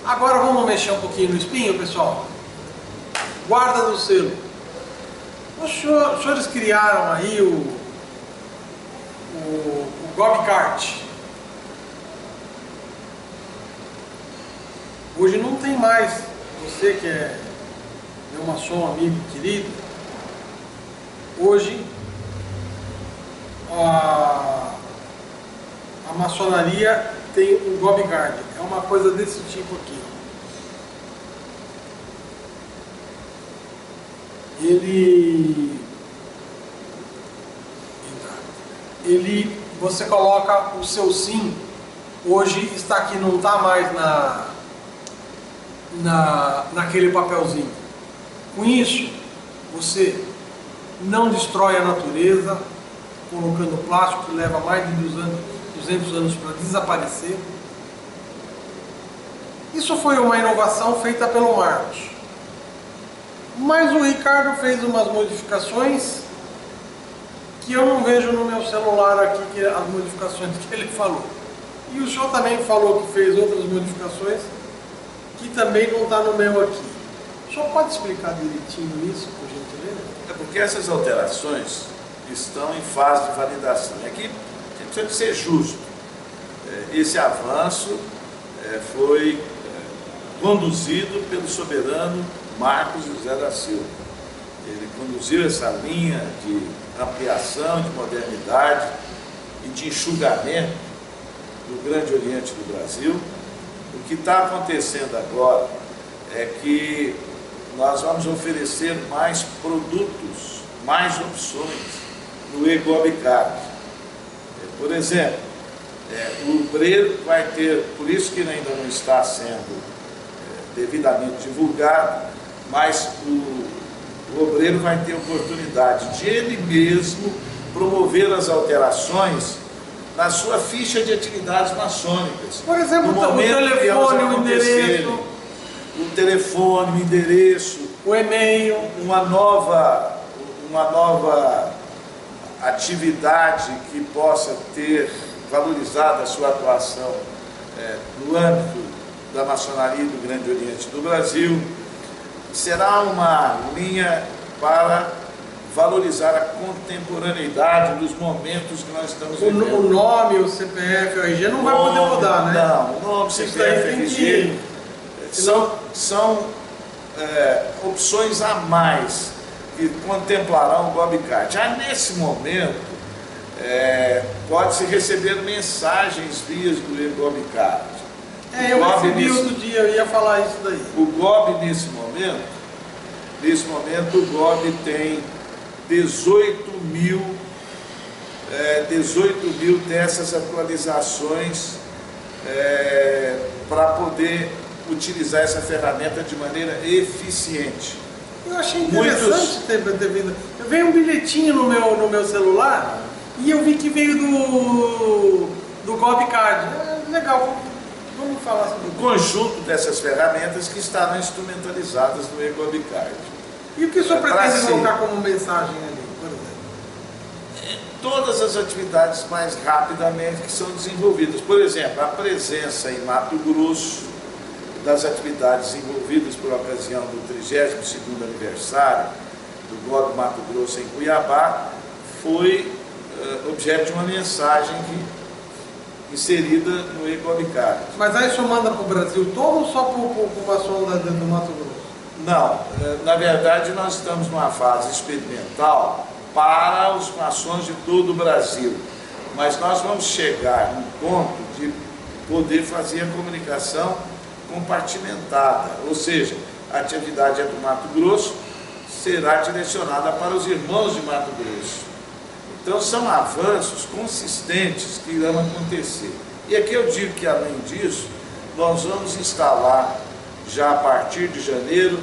Speaker 1: Agora vamos mexer um pouquinho no espinho, pessoal. Guarda do selo. Os senhores criaram aí o Gobcart. Hoje não tem mais. Você que é meu maçom, amigo, querido, hoje a maçonaria tem um Gobcart. É uma coisa desse tipo aqui. Você coloca o seu sim. Hoje está aqui, não está mais naquele papelzinho. Com isso, você não destrói a natureza, colocando plástico que leva mais de 200 anos para desaparecer. Isso foi uma inovação feita pelo Marcos. Mas o Ricardo fez umas modificações que eu não vejo no meu celular aqui, as modificações que ele falou. E o senhor também falou que fez outras modificações que também não está no meu aqui. O senhor pode explicar direitinho isso, por gentileza?
Speaker 2: É porque essas alterações estão em fase de validação. Aqui precisa ser justo. Esse avanço foi conduzido pelo soberano Marcos José da Silva. Ele conduziu essa linha de ampliação, de modernidade e de enxugamento do Grande Oriente do Brasil. O que está acontecendo agora é que nós vamos oferecer mais produtos, mais opções no Gobcart. Por exemplo, o obreiro vai ter, por isso que ele ainda não está sendo devidamente divulgado, mas o obreiro vai ter oportunidade de ele mesmo promover as alterações na sua ficha de atividades maçônicas.
Speaker 1: Por exemplo, o telefone, o endereço.
Speaker 2: O telefone, o endereço.
Speaker 1: O e-mail.
Speaker 2: Uma nova atividade que possa ter valorizado a sua atuação no âmbito da maçonaria do Grande Oriente do Brasil. Será uma linha para valorizar a contemporaneidade dos momentos que nós estamos vivendo.
Speaker 1: O nome, o CPF, o RG não vai poder mudar, né?
Speaker 2: Não, o nome, CPF, RG são opções a mais que contemplarão o GoBcard. Já nesse momento, pode-se receber mensagens via do GoBcard.
Speaker 1: Eu recebi outro dia, eu ia falar isso daí.
Speaker 2: O GOB, nesse momento, o GOB tem 18 mil dessas atualizações para poder utilizar essa ferramenta de maneira eficiente.
Speaker 1: Eu achei interessante ter vindo. Eu veio um bilhetinho no meu celular e eu vi que veio do GoBcard. Legal, vamos falar sobre
Speaker 2: o conjunto dessas ferramentas que estarão instrumentalizadas no GoBcard.
Speaker 1: E o que o senhor pretende colocar como mensagem ali, por exemplo?
Speaker 2: Todas as atividades mais rapidamente que são desenvolvidas. Por exemplo, a presença em Mato Grosso das atividades envolvidas por ocasião do 32º aniversário do GOB Mato Grosso em Cuiabá foi objeto de uma mensagem inserida no GoBcard.
Speaker 1: Mas aí o senhor manda para o Brasil todo ou só para o maçom do Mato Grosso?
Speaker 2: Não, na verdade nós estamos numa fase experimental para os maçons de todo o Brasil, mas nós vamos chegar num ponto de poder fazer a comunicação compartimentada, ou seja, a atividade do Mato Grosso será direcionada para os irmãos de Mato Grosso. Então são avanços consistentes que irão acontecer. E aqui eu digo que, além disso, nós vamos instalar já a partir de janeiro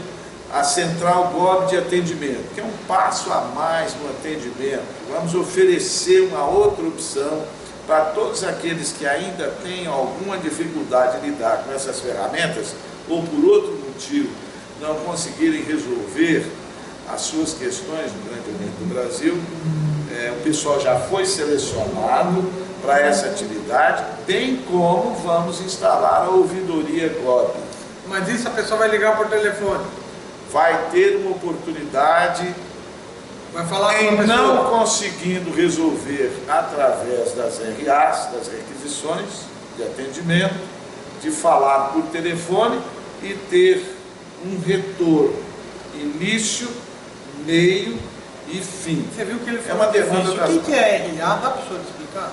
Speaker 2: a Central GOB de Atendimento, que é um passo a mais no atendimento. Vamos oferecer uma outra opção para todos aqueles que ainda tenham alguma dificuldade de lidar com essas ferramentas ou por outro motivo não conseguirem resolver as suas questões no Grande Oriente do Brasil. O pessoal já foi selecionado para essa atividade, bem como vamos instalar a ouvidoria GOB.
Speaker 1: Mas isso a pessoa vai ligar por telefone?
Speaker 2: Vai ter uma oportunidade,
Speaker 1: vai falar com a pessoa,
Speaker 2: não conseguindo resolver através das RAs, das requisições de atendimento, de falar por telefone e ter um retorno, início, meio e fim.
Speaker 1: Você viu que ele
Speaker 2: é uma demanda das...
Speaker 1: O que é RA? Dá para o senhor explicar?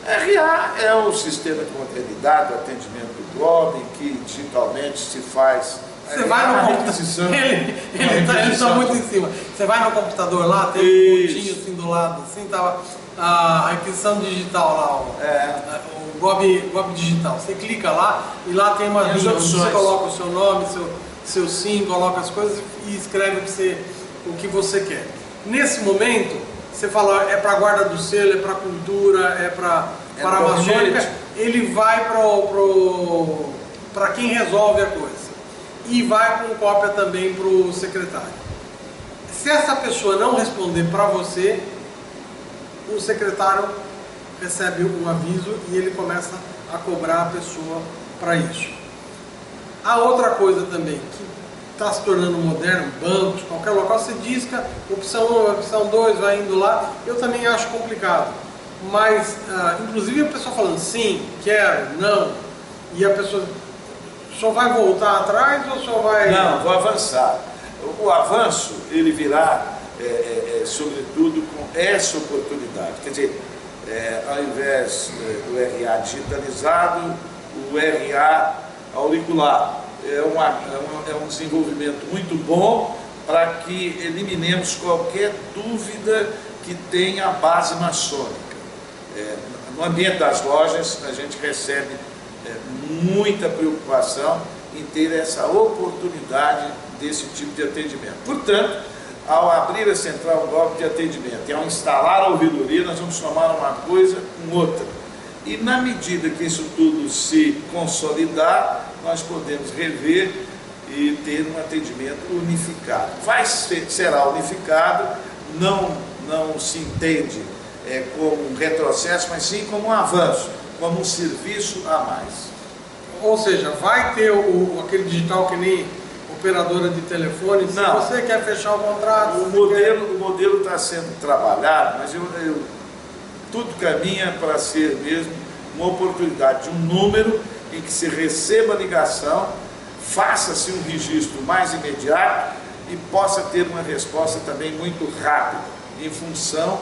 Speaker 2: RA é o sistema de contabilidade do atendimento do GOB, que digitalmente se faz.
Speaker 1: Você vai no computador, ele está muito em cima. Você vai no computador lá, tem um pontinho assim do lado, assim, tá a requisição digital lá, o GOB digital. Você clica lá e lá tem uma linha onde você coloca o seu nome, seu SIM, coloca as coisas e escreve o que você quer. Nesse momento, você fala, é para a guarda do selo, é para a cultura, é para a maçônica, ele vai para quem resolve a coisa. E vai com cópia também para o secretário. Se essa pessoa não responder para você, o secretário recebe um aviso e ele começa a cobrar a pessoa para isso. A outra coisa também, que está se tornando moderno, bancos, qualquer local, você disca, opção 1, opção 2, vai indo lá, eu também acho complicado. Mas, inclusive a pessoa falando sim, quero, não, e a pessoa... O senhor vai voltar atrás ou o senhor vai...
Speaker 2: Não, vou avançar. O avanço, ele virá, sobretudo, com essa oportunidade. Quer dizer, ao invés do RA digitalizado, o RA auricular. É um desenvolvimento muito bom para que eliminemos qualquer dúvida que tenha base maçônica. No ambiente das lojas, a gente recebe muita preocupação em ter essa oportunidade desse tipo de atendimento. Portanto, ao abrir a Central GOB de Atendimento e ao instalar a ouvidoria, nós vamos somar uma coisa com outra. E na medida que isso tudo se consolidar, nós podemos rever e ter um atendimento unificado. Será unificado, não se entende como um retrocesso, mas sim como um avanço, como um serviço a mais.
Speaker 1: Ou seja, vai ter aquele digital que nem operadora de telefone, se
Speaker 2: Não.
Speaker 1: você quer fechar o contrato...
Speaker 2: O modelo está sendo trabalhado, mas tudo caminha para ser mesmo uma oportunidade de um número em que se receba a ligação, faça-se um registro mais imediato e possa ter uma resposta também muito rápida, em função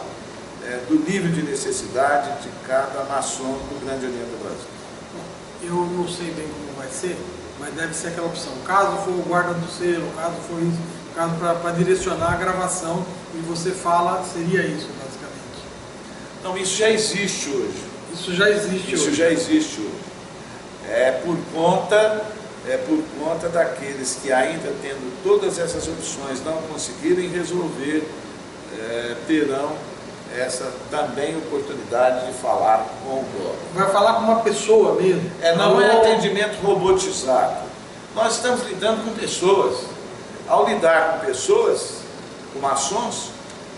Speaker 2: do nível de necessidade de cada maçom do Grande Oriente do Brasil.
Speaker 1: Eu não sei bem como vai ser, mas deve ser aquela opção. Caso for o guarda do selo, caso for isso, caso para direcionar a gravação, e você fala, seria isso, basicamente.
Speaker 2: Então, isso já existe hoje.
Speaker 1: Isso já existe
Speaker 2: Isso
Speaker 1: hoje.
Speaker 2: já existe hoje. É por conta daqueles que ainda tendo todas essas opções não conseguirem resolver, terão essa também oportunidade de falar com o bloco.
Speaker 1: Vai falar com uma pessoa mesmo?
Speaker 2: Não é atendimento robotizado. Nós estamos lidando com pessoas. Ao lidar com pessoas, com maçons,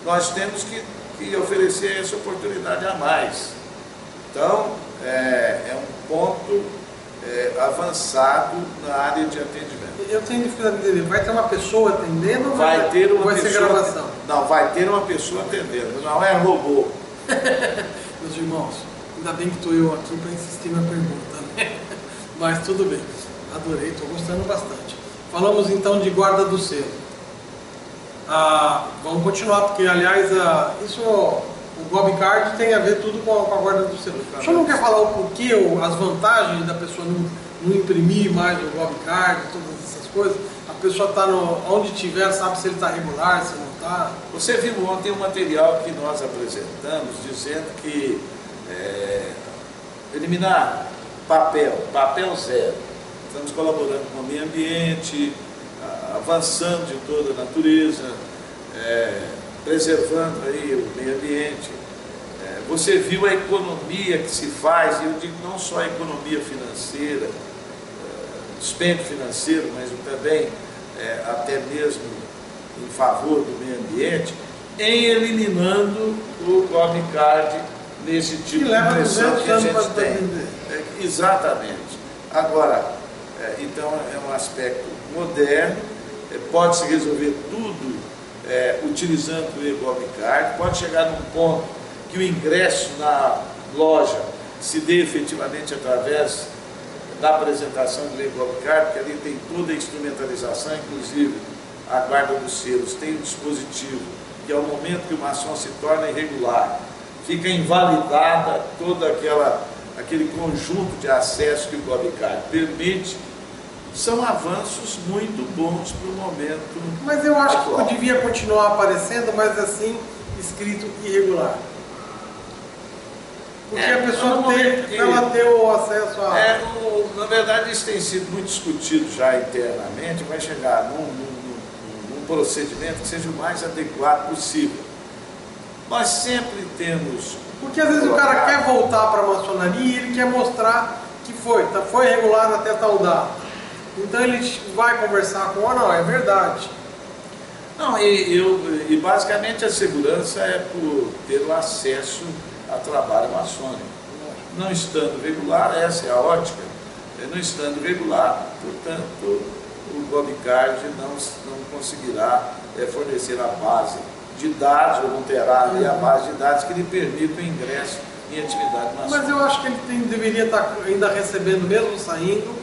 Speaker 2: nós temos que oferecer essa oportunidade a mais. Então, é um ponto avançado na área de atendimento. Eu
Speaker 1: tenho dificuldade de entender. Vai ter uma pessoa atendendo ou
Speaker 2: vai ter uma
Speaker 1: ser
Speaker 2: pessoa,
Speaker 1: gravação?
Speaker 2: Não, vai ter uma pessoa atendendo, não é robô.
Speaker 1: Meus irmãos, ainda bem que estou eu aqui para insistir na pergunta, né? Mas tudo bem, adorei, estou gostando bastante. Falamos então de guarda do selo. Vamos continuar, porque aliás, o GovCard tem a ver tudo com a guarda do selo. O senhor não quer falar o porquê, as vantagens da pessoa não imprimir mais o GovCard, todas essas coisas? A pessoa está onde tiver, sabe se ele está regular, se não está.
Speaker 2: Você viu ontem um material que nós apresentamos dizendo que eliminar papel zero. Estamos colaborando com o meio ambiente, avançando de toda a natureza, preservando aí o meio ambiente. Você viu a economia que se faz, e eu digo não só a economia financeira, dispêndio financeiro, mas também até mesmo em favor do meio ambiente, em eliminando o GovCard nesse tipo de impressão que a gente tem. Exatamente. Agora, então é um aspecto moderno, pode-se resolver tudo utilizando o e-GovCard, pode chegar num ponto que o ingresso na loja se dê efetivamente através da apresentação do e-GovCard, porque ali tem toda a instrumentalização, inclusive a guarda dos selos tem um dispositivo que ao momento que o maçom se torna irregular, fica invalidada todo aquele conjunto de acesso que o GovCard permite. São avanços muito bons para o momento.
Speaker 1: Mas eu acho
Speaker 2: atual.
Speaker 1: que devia continuar aparecendo, mas assim, escrito irregular. Porque a pessoa ela ter o acesso a...
Speaker 2: na verdade, isso tem sido muito discutido já internamente, vai chegar num procedimento que seja o mais adequado possível. Nós sempre temos...
Speaker 1: Porque às vezes o cara quer voltar para a maçonaria e ele quer mostrar que foi regulado até tal data. Então ele vai conversar com não, é verdade.
Speaker 2: Não, e basicamente a segurança é por ter o acesso a trabalho maçônico. Não estando regular, essa é a ótica, não estando regular, portanto, o GovCard não conseguirá fornecer a base de dados, ou não terá ali a base de dados que lhe permita o ingresso em atividade maçônica.
Speaker 1: Mas eu acho que ele deveria estar ainda recebendo, mesmo saindo,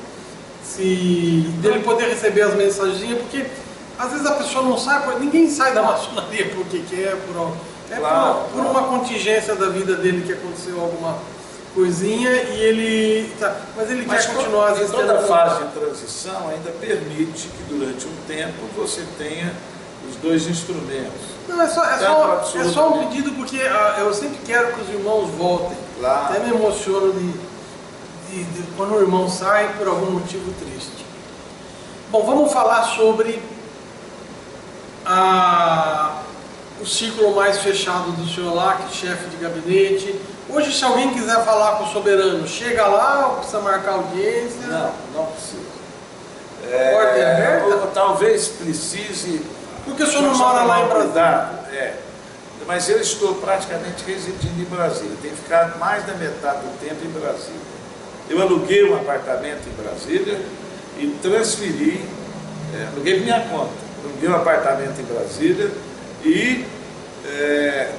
Speaker 1: dele poder receber as mensagenzinhas, porque às vezes a pessoa não sai, ninguém sai da maçonaria porque quer, por uma contingência da vida dele que aconteceu alguma coisinha e ele... mas ele quer continuar às vezes...
Speaker 2: Toda fase de transição ainda permite que durante um tempo você tenha os dois instrumentos.
Speaker 1: Não, é só um pedido, porque eu sempre quero que os irmãos voltem.
Speaker 2: Claro.
Speaker 1: Até me emociono quando o irmão sai por algum motivo triste. Bom, vamos falar sobre o círculo mais fechado do senhor lá, que é chefe de gabinete. Hoje, se alguém quiser falar com o soberano, chega lá ou precisa marcar audiência?
Speaker 2: Não precisa.
Speaker 1: A porta é aberta?
Speaker 2: Talvez precise...
Speaker 1: Porque o senhor não mora lá em Brasília?
Speaker 2: Mas eu estou praticamente residindo em Brasília. Tenho ficado mais da metade do tempo em Brasília. Eu aluguei um apartamento em Brasília e transferi, aluguei por minha conta, aluguei um apartamento em Brasília e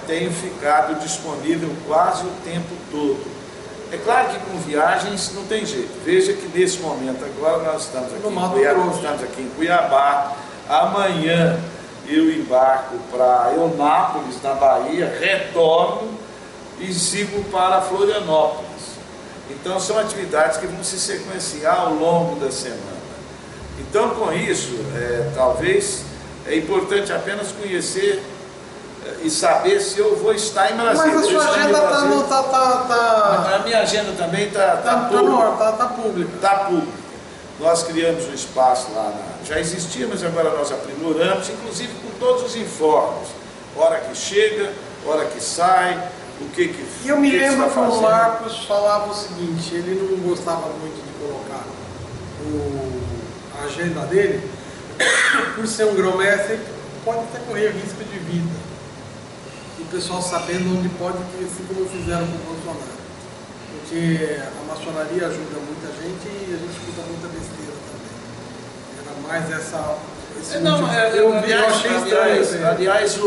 Speaker 2: tenho ficado disponível quase o tempo todo. É claro que com viagens não tem jeito. Veja que nesse momento agora nós estamos aqui em Cuiabá. Amanhã eu embarco para Eunápolis, na Bahia, retorno e sigo para Florianópolis. Então são atividades que vão se sequenciar ao longo da semana. Então com isso, talvez é importante apenas conhecer e saber se eu vou estar em Brasília.
Speaker 1: Mas a sua agenda
Speaker 2: A minha agenda também está
Speaker 1: pública.
Speaker 2: Está pública. Nós criamos um espaço lá, já existia, mas agora nós aprimoramos, inclusive com todos os informes. Hora que chega, hora que sai, o que que
Speaker 1: E eu me lembro que o Marcos falava o seguinte, ele não gostava muito de colocar a agenda dele, por ser um grão-mestre, pode até correr risco de vida. E o pessoal sabendo onde pode, assim como fizeram com o Bolsonaro. Porque a maçonaria ajuda muita gente e a gente escuta muita besteira também. Era mais eu achei estranho.
Speaker 2: Aliás,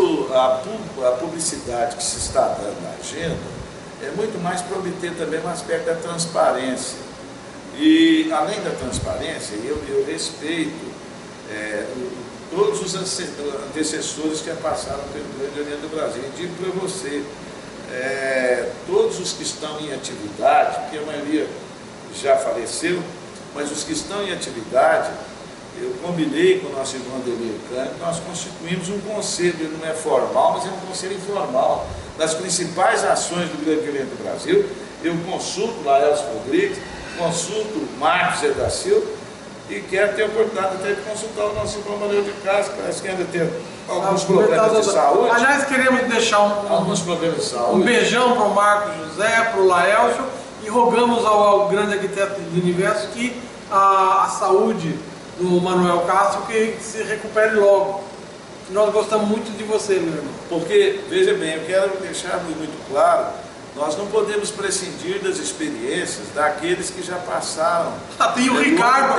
Speaker 2: a publicidade que se está dando na agenda é muito mais para obter também um aspecto da transparência. E além da transparência, eu respeito todos os antecessores que passaram pelo Grande Oriente do Brasil. E digo para você, todos os que estão em atividade, porque a maioria já faleceu, mas os que estão em atividade, eu combinei com o nosso irmão Ademir Cândido, nós constituímos um conselho, ele não é formal, mas é um conselho informal, das principais ações do Grande Oriente do Brasil. Eu consulto o Laelcio Rodrigues, consulto o Marcos Zé da Silva, e quero ter a oportunidade até de consultar o nosso irmão Manuel de Castro, parece que ainda tem alguns problemas de saúde.
Speaker 1: Aliás, queremos deixar
Speaker 2: alguns problemas de saúde.
Speaker 1: Um beijão para o Marcos José, para o Laelcio, e rogamos ao grande arquiteto do universo que a saúde do Manuel Castro que se recupere logo. Nós gostamos muito de você, meu irmão.
Speaker 2: Porque, veja bem, eu quero deixar muito claro, nós não podemos prescindir das experiências daqueles que já passaram.
Speaker 1: Tem o Ricardo,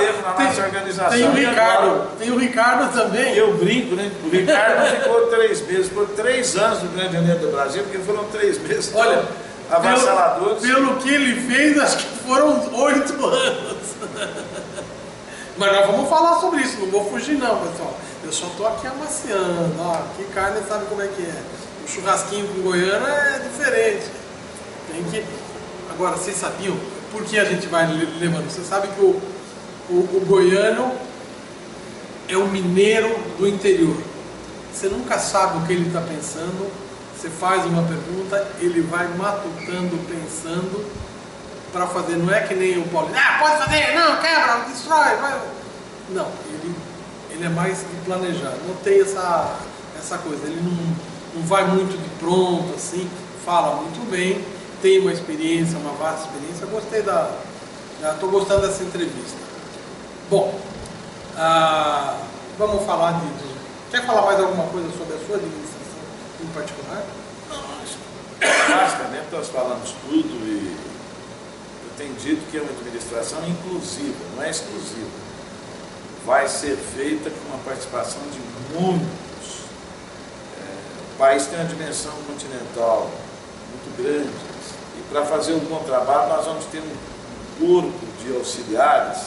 Speaker 1: tem o Ricardo também.
Speaker 2: Eu brinco, né? O Ricardo ficou 3 meses, ficou 3 anos no Grande Oriente do Brasil, porque foram 3 meses.
Speaker 1: Olha,
Speaker 2: avassaladores.
Speaker 1: Pelo que ele fez, acho que foram 8 anos. Mas nós vamos falar sobre isso, não vou fugir não, pessoal. Eu só estou aqui amaciando, ó, aqui carne sabe como é que é. O churrasquinho com goiano é diferente. Tem que... Agora, vocês sabiam por que a gente vai levando? Você sabe que o goiano é o mineiro do interior. Você nunca sabe o que ele está pensando. Você faz uma pergunta, ele vai matutando, pensando para fazer. Não é que nem o Paulo, pode fazer, não, quebra, destrói, vai. Não, ele é mais de planejar. Não tem essa coisa. Ele não vai muito de pronto assim. Fala muito bem, tem uma experiência, uma vasta experiência. Gostei estou gostando dessa entrevista. Bom, vamos falar quer falar mais alguma coisa sobre a sua administração em particular?
Speaker 2: Não, acho que basicamente nós falamos tudo e eu tenho dito que é uma administração inclusiva, não é exclusiva. Vai ser feita com uma participação de muitos. O país tem uma dimensão continental muito grande e para fazer um bom trabalho nós vamos ter um corpo de auxiliares,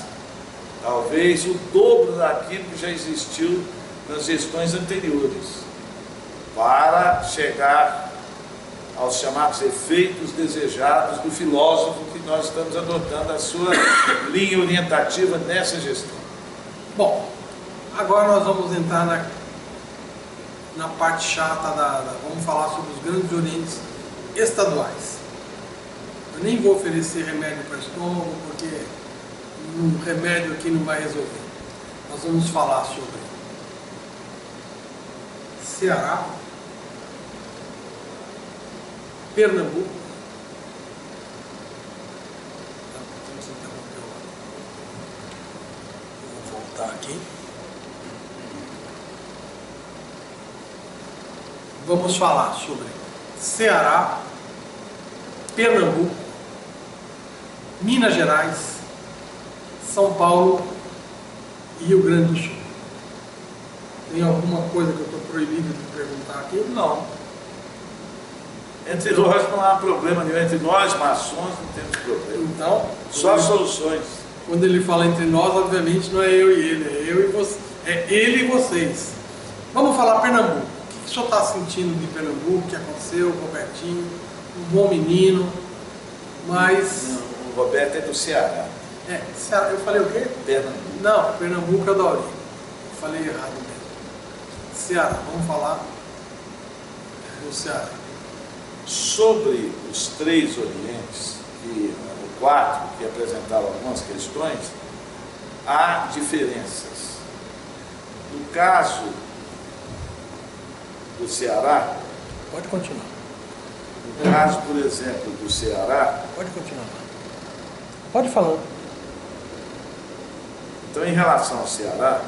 Speaker 2: talvez o dobro daquilo que já existiu nas gestões anteriores, para chegar aos chamados efeitos desejados do filósofo que nós estamos adotando a sua linha orientativa nessa gestão.
Speaker 1: Bom, agora nós vamos entrar na parte chata vamos falar sobre os grandes orientes estaduais. Eu nem vou oferecer remédio para estômago, porque um remédio aqui não vai resolver. Nós vamos falar sobre Ceará, Pernambuco, vou voltar aqui. Vamos falar sobre Ceará, Pernambuco, Minas Gerais, São Paulo e Rio Grande do Sul. Tem alguma coisa que eu estou proibido de perguntar aqui?
Speaker 2: Não. Entre nós não há problema nenhum. Entre nós, maçons, não temos problema.
Speaker 1: Então,
Speaker 2: só soluções.
Speaker 1: Quando ele fala entre nós, obviamente não é eu e ele, é eu e você, é ele e vocês. Vamos falar Pernambuco. O que o senhor está sentindo de Pernambuco? O que aconteceu? Robertinho, um bom menino, mas...
Speaker 2: Não, o Roberto é do Ceará.
Speaker 1: É, Ceará, eu falei o quê?
Speaker 2: Pernambuco.
Speaker 1: Não, Pernambuco é da Aurim. Eu falei errado mesmo. Ceará, vamos falar do Ceará.
Speaker 2: Sobre os 3 orientes, o 4, que apresentaram algumas questões, há diferenças. No caso do Ceará,
Speaker 1: Pode continuar.
Speaker 2: no caso, por exemplo, do Ceará,
Speaker 1: Pode continuar. Pode falar.
Speaker 2: então, em relação ao Ceará,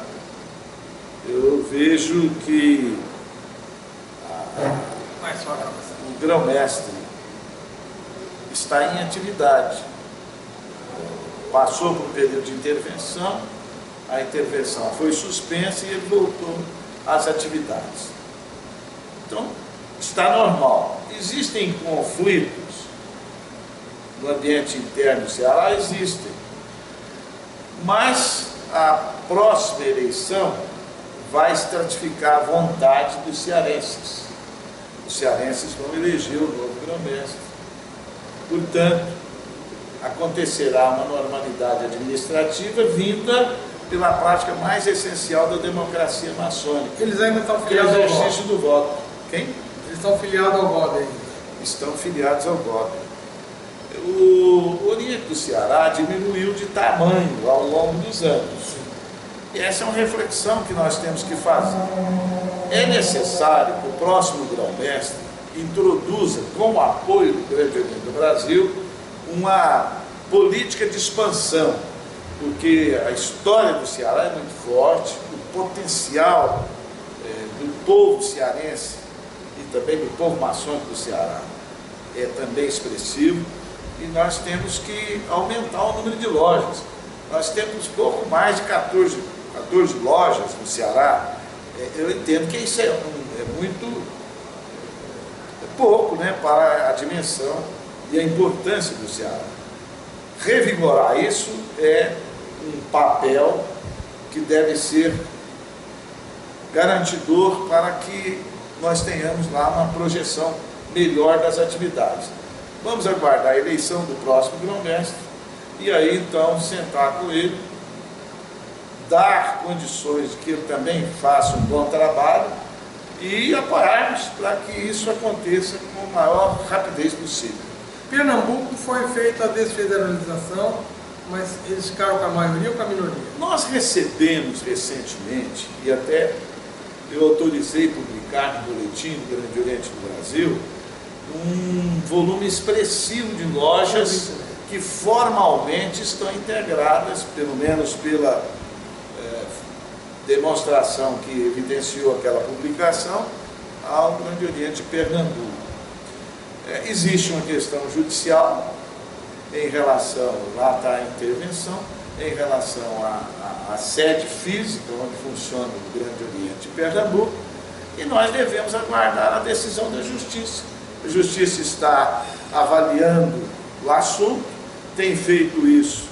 Speaker 2: eu vejo que
Speaker 1: Mais só a
Speaker 2: o grão-mestre está em atividade. Passou por um período de intervenção, a intervenção foi suspensa e ele voltou às atividades. Então, está normal. Existem conflitos no ambiente interno do Ceará? Existem. Mas a próxima eleição vai estratificar a vontade dos cearenses. Os cearenses vão eleger o novo grão-mestre. Portanto, acontecerá uma normalidade administrativa vinda pela prática mais essencial da democracia maçônica,
Speaker 1: Eles ainda estão
Speaker 2: que é o
Speaker 1: filiados ao
Speaker 2: exercício
Speaker 1: GOD.
Speaker 2: do voto. Quem?
Speaker 1: Eles estão filiados ao GOD ainda.
Speaker 2: Estão filiados ao GOB. O Oriente do Ceará diminuiu de tamanho ao longo dos anos. E essa é uma reflexão que nós temos que fazer. É necessário que o próximo grão-mestre introduza, com o apoio do Grande Oriente do Brasil, uma política de expansão, porque a história do Ceará é muito forte, o potencial do povo cearense e também do povo maçônico do Ceará é também expressivo, e nós temos que aumentar o número de lojas. Nós temos pouco mais de 14 lojas no Ceará. Eu entendo que isso é muito pouco, né, para a dimensão e a importância do Ceará. Revigorar isso é um papel que deve ser garantidor para que nós tenhamos lá uma projeção melhor das atividades. Vamos aguardar a eleição do próximo grão-mestre e aí então sentar com ele, dar condições de que ele também faça um bom trabalho e apoiarmos para que isso aconteça com a maior rapidez possível.
Speaker 1: Pernambuco foi feita a desfederalização, mas eles ficaram com a maioria ou com a minoria?
Speaker 2: Nós recebemos recentemente, e até eu autorizei publicar no Boletim do Grande Oriente do Brasil, um volume expressivo de lojas que formalmente estão integradas, pelo menos pela demonstração que evidenciou aquela publicação, ao Grande Oriente de Pernambuco. Existe uma questão judicial em relação, lá está a intervenção, em relação à sede física onde funciona o Grande Oriente de Pernambuco, e nós devemos aguardar a decisão da Justiça. A Justiça está avaliando o assunto, tem feito isso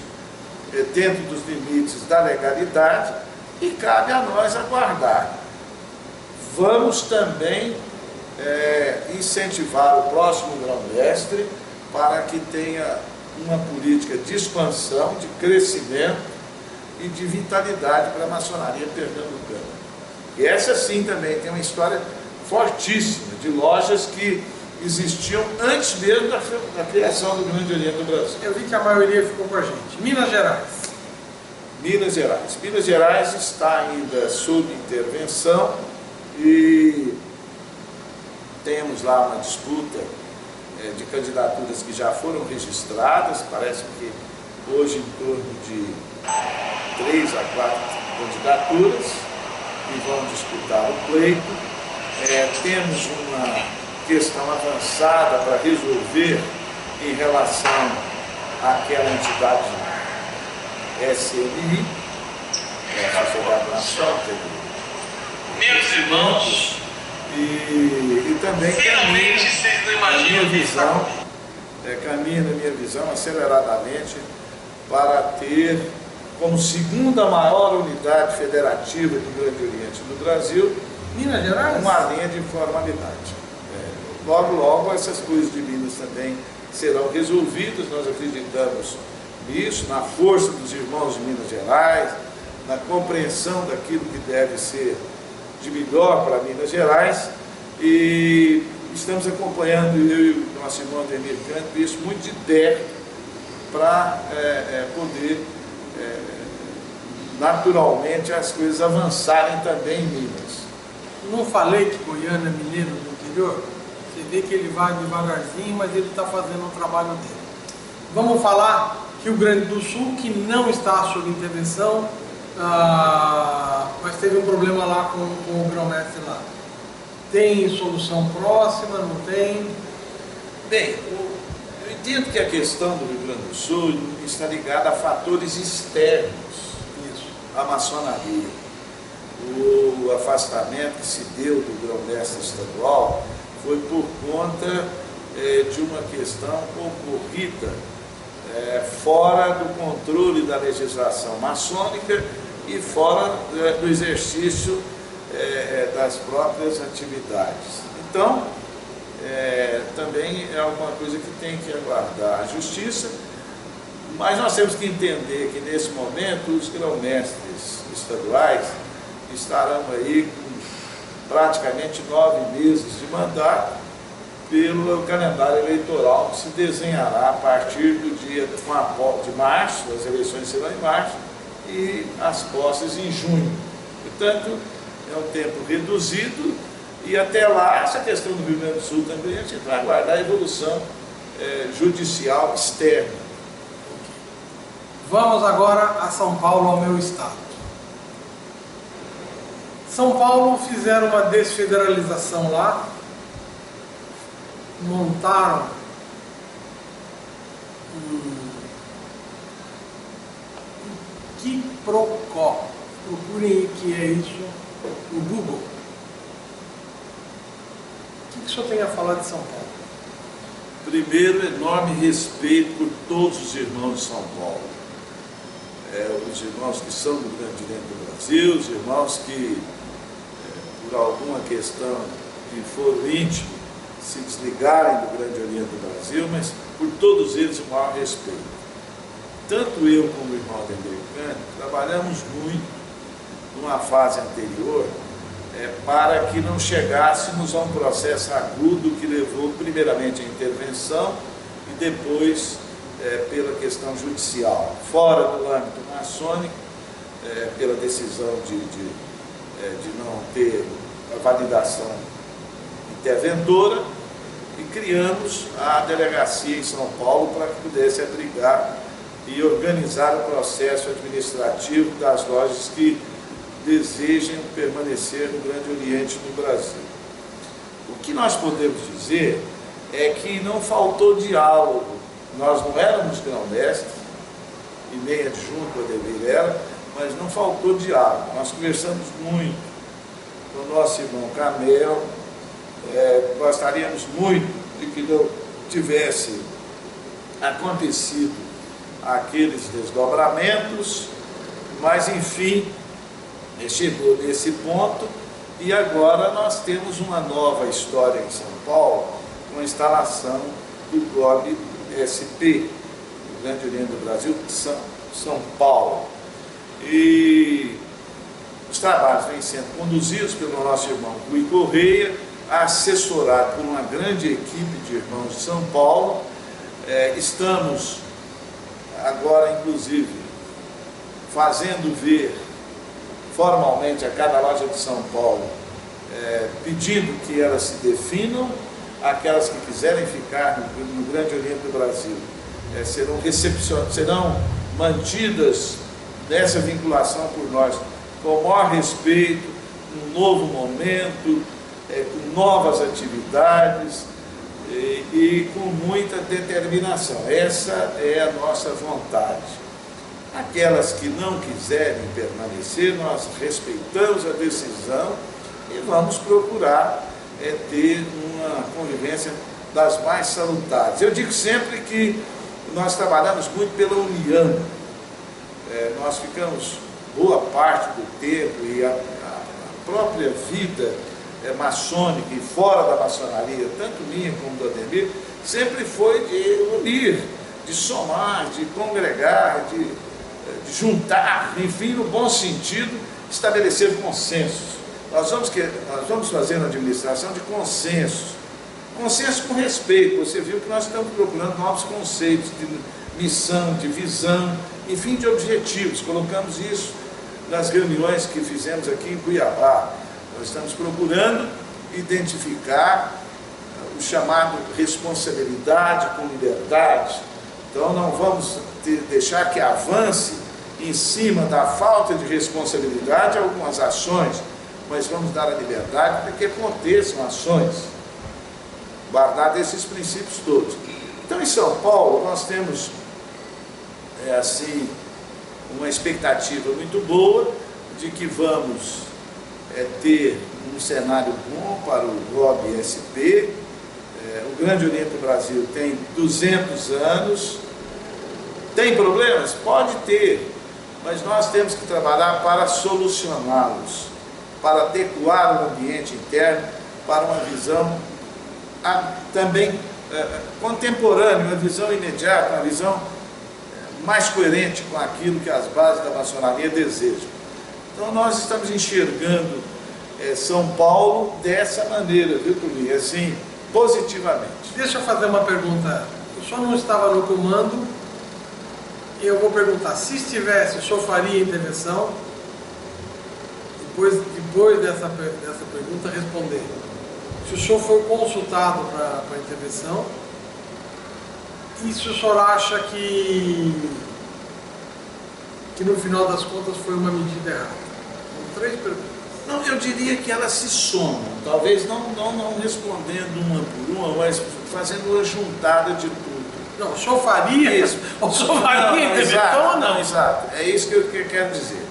Speaker 2: dentro dos limites da legalidade e cabe a nós aguardar. Vamos também incentivar o próximo grão-mestre para que tenha uma política de expansão, de crescimento e de vitalidade para a maçonaria pernambucana. E essa sim também tem uma história fortíssima de lojas que existiam antes mesmo da criação do Grande Oriente do Brasil.
Speaker 1: Eu vi que a maioria ficou com a gente. Minas Gerais.
Speaker 2: Minas Gerais. Minas Gerais está ainda sob intervenção e temos lá uma disputa de candidaturas que já foram registradas, parece que hoje em torno de 3 a 4 candidaturas que vão disputar o pleito. Temos uma questão avançada para resolver em relação àquela entidade SNI, a Sociedade Nacional
Speaker 3: Meus irmãos,
Speaker 2: e também
Speaker 3: finalmente vocês não imaginam
Speaker 2: caminha na minha visão aceleradamente para ter como segunda maior unidade federativa do Grande Oriente do Brasil,
Speaker 1: Minas Gerais?
Speaker 2: uma linha de informalidade. Logo, logo, essas coisas de Minas também serão resolvidas. Nós acreditamos nisso, na força dos irmãos de Minas Gerais, na compreensão daquilo que deve ser de melhor para Minas Gerais, e estamos acompanhando, eu e o nosso irmão Ademir Canto, isso muito de perto para poder naturalmente as coisas avançarem também em Minas.
Speaker 1: Não falei que Goiânia é mineiro do interior? Você vê que ele vai devagarzinho, mas ele está fazendo o trabalho dele. Vamos falar Rio Grande do Sul, que não está sob intervenção, mas teve um problema lá com o grão-mestre lá. Tem solução próxima, não tem?
Speaker 2: Bem, eu entendo que a questão do Rio Grande do Sul está ligada a fatores externos.
Speaker 1: Isso.
Speaker 2: A maçonaria, o afastamento que se deu do grão-mestre estadual foi por conta de uma questão ocorrida fora do controle da legislação maçônica e fora do exercício das próprias atividades. Então, também é alguma coisa que tem que aguardar a justiça, mas nós temos que entender que nesse momento os grão-mestres estaduais estarão aí com praticamente 9 meses de mandato pelo calendário eleitoral que se desenhará a partir do dia de março, as eleições serão em março e as posses em junho. Portanto, é um tempo reduzido e até lá, essa questão do Rio Grande do Sul também, a gente vai aguardar a evolução judicial externa.
Speaker 1: Vamos agora a São Paulo, ao meu estado. São Paulo fizeram uma desfederalização lá, montaram um quiprocó. Procurem o que é isso no Google. O que o senhor tem a falar de São Paulo?
Speaker 2: Primeiro, enorme respeito por todos os irmãos de São Paulo. Os irmãos que são do Grande Oriente do Brasil, os irmãos que, por alguma questão de foro íntimo, se desligarem do Grande Oriente do Brasil, mas por todos eles o maior respeito. Tanto eu como o irmão Ademir Canto trabalhamos muito numa fase anterior para que não chegássemos a um processo agudo que levou primeiramente à intervenção e depois pela questão judicial, fora do âmbito maçônico, pela decisão de não ter a validação interventora, e criamos a delegacia em São Paulo para que pudesse abrigar e organizar o processo administrativo das lojas que desejem permanecer no Grande Oriente do Brasil. O que nós podemos dizer é que não faltou diálogo. Nós não éramos grão-mestres, e nem adjunto Ademir era, mas não faltou diálogo. Nós conversamos muito com o nosso irmão Camel, gostaríamos muito de que não tivesse acontecido aqueles desdobramentos, mas enfim, chegou nesse ponto e agora nós temos uma nova história em São Paulo, com a instalação do GOB SP, do Grande Oriente do Brasil, São Paulo. E os trabalhos vêm sendo conduzidos pelo nosso irmão Rui Correia, assessorado por uma grande equipe de irmãos de São Paulo. Estamos agora, inclusive, fazendo ver formalmente a cada loja de São Paulo, pedindo que elas se definam, aquelas que quiserem ficar no Grande Oriente do Brasil serão mantidas nessa vinculação por nós, com o maior respeito, num novo momento, com novas atividades, e com muita determinação. Essa é a nossa vontade. Aquelas que não quiserem permanecer, nós respeitamos a decisão e vamos procurar ter uma convivência das mais salutares. Eu digo sempre que nós trabalhamos muito pela união. Nós ficamos boa parte do tempo e a própria vida maçônica e fora da maçonaria, tanto minha como do Ademir, sempre foi de unir, de somar, de congregar, de juntar, enfim, no bom sentido, estabelecer consensos. Nós vamos fazer uma administração de consensos. Consenso com respeito. Você viu que nós estamos procurando novos conceitos de missão, de visão, enfim, de objetivos. Colocamos isso nas reuniões que fizemos aqui em Cuiabá. Nós estamos procurando identificar o chamado responsabilidade com liberdade. Então não vamos deixar que avance em cima da falta de responsabilidade algumas ações, mas vamos dar a liberdade para que aconteçam ações, guardar esses princípios todos. Então em São Paulo nós temos assim, uma expectativa muito boa de que vamos ter um cenário bom para o GOB SP. O Grande Oriente do Brasil tem 200 anos, tem problemas? Pode ter, mas nós temos que trabalhar para solucioná-los, para adequar o ambiente interno para uma visão também contemporânea, uma visão imediata, uma visão mais coerente com aquilo que as bases da maçonaria desejam. Então nós estamos enxergando São Paulo dessa maneira, viu, Tuli? Assim, positivamente.
Speaker 1: Deixa eu fazer uma pergunta. O senhor não estava no comando, e eu vou perguntar, se estivesse, o senhor faria intervenção? Depois dessa pergunta, responder. Se o senhor foi consultado para a intervenção, e se o senhor acha que no final das contas foi uma medida errada? São 3 perguntas.
Speaker 2: Não, eu diria que elas se somam, talvez não respondendo uma por uma, mas fazendo uma juntada de tudo.
Speaker 1: Não, o senhor faria isso? O senhor faria intervenção ou não?
Speaker 2: Exato, é isso que eu quero dizer.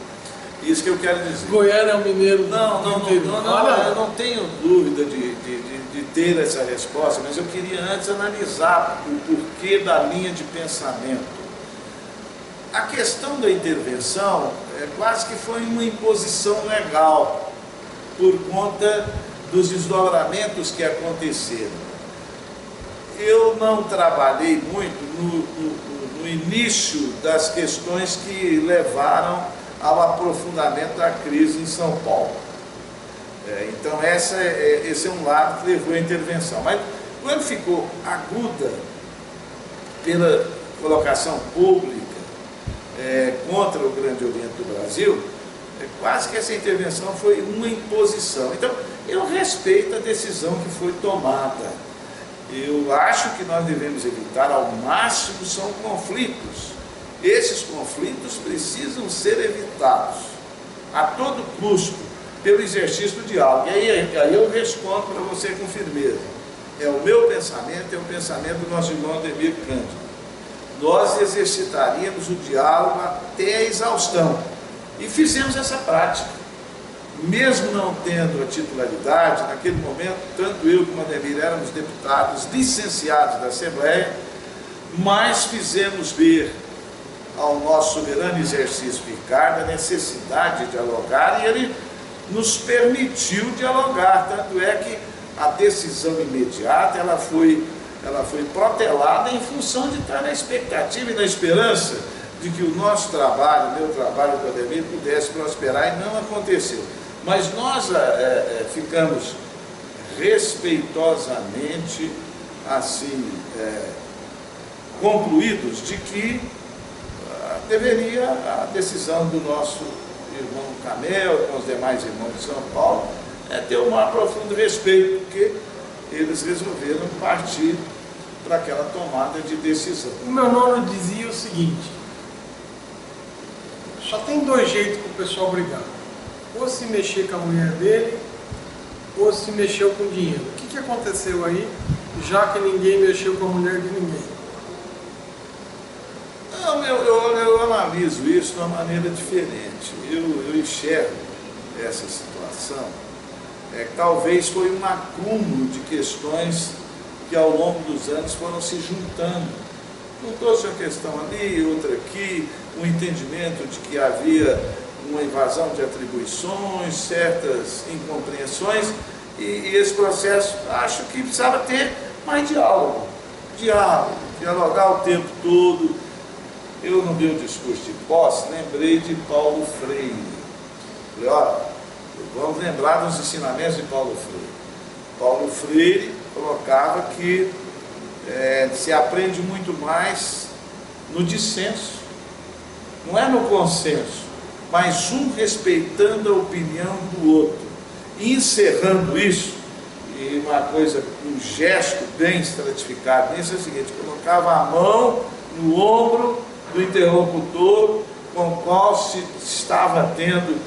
Speaker 2: Isso que eu quero dizer.
Speaker 1: Goiânia é um mineiro.
Speaker 2: Não, eu não tenho dúvida de ter essa resposta, mas eu queria antes analisar o porquê da linha de pensamento. A questão da intervenção quase que foi uma imposição legal por conta dos desdobramentos que aconteceram. Eu não trabalhei muito no início das questões que levaram ao aprofundamento da crise em São Paulo. Então esse é um lado que levou à intervenção. Mas quando ficou aguda pela colocação pública contra o Grande Oriente do Brasil, quase que essa intervenção foi uma imposição. Então eu respeito a decisão que foi tomada. Eu acho que nós devemos evitar ao máximo são conflitos. Esses conflitos precisam ser evitados a todo custo pelo exercício do diálogo. E aí eu respondo para você com firmeza. É o meu pensamento, é o pensamento do nosso irmão Ademir Cândido. Nós exercitaríamos o diálogo até a exaustão. E fizemos essa prática. Mesmo não tendo a titularidade, naquele momento, tanto eu como Ademir éramos deputados licenciados da Assembleia, mas fizemos ver ao nosso soberano exercício Ricardo a necessidade de dialogar, e ele nos permitiu dialogar, tanto é que a decisão imediata ela foi protelada em função de estar na expectativa e na esperança de que o nosso trabalho, o meu trabalho com o Ademir pudesse prosperar, e não aconteceu. Mas nós ficamos respeitosamente assim concluídos de que deveria a decisão do nosso irmão Camel, com os demais irmãos de São Paulo, ter um maior profundo respeito, porque eles resolveram partir para aquela tomada de decisão.
Speaker 1: O meu nono dizia o seguinte: só tem 2 jeitos para o pessoal brigar: ou se mexer com a mulher dele, ou se mexeu com dinheiro. O que aconteceu aí? já que ninguém mexeu com a mulher de ninguém.
Speaker 2: Não, eu analiso isso de uma maneira diferente. Eu enxergo essa situação, talvez foi um acúmulo de questões que ao longo dos anos foram se juntando. Juntou-se uma questão ali, outra aqui, um entendimento de que havia uma invasão de atribuições, certas incompreensões, e esse processo acho que precisava ter mais diálogo, dialogar o tempo todo. Eu, no meu discurso de posse, lembrei de Paulo Freire. Falei, ó, vamos lembrar dos ensinamentos de Paulo Freire. Paulo Freire colocava que se aprende muito mais no dissenso, não é no consenso, mas um respeitando a opinião do outro. E encerrando isso, e uma coisa, um gesto bem estratificado nisso é o seguinte: colocava a mão no ombro do interlocutor com o qual se estava tendo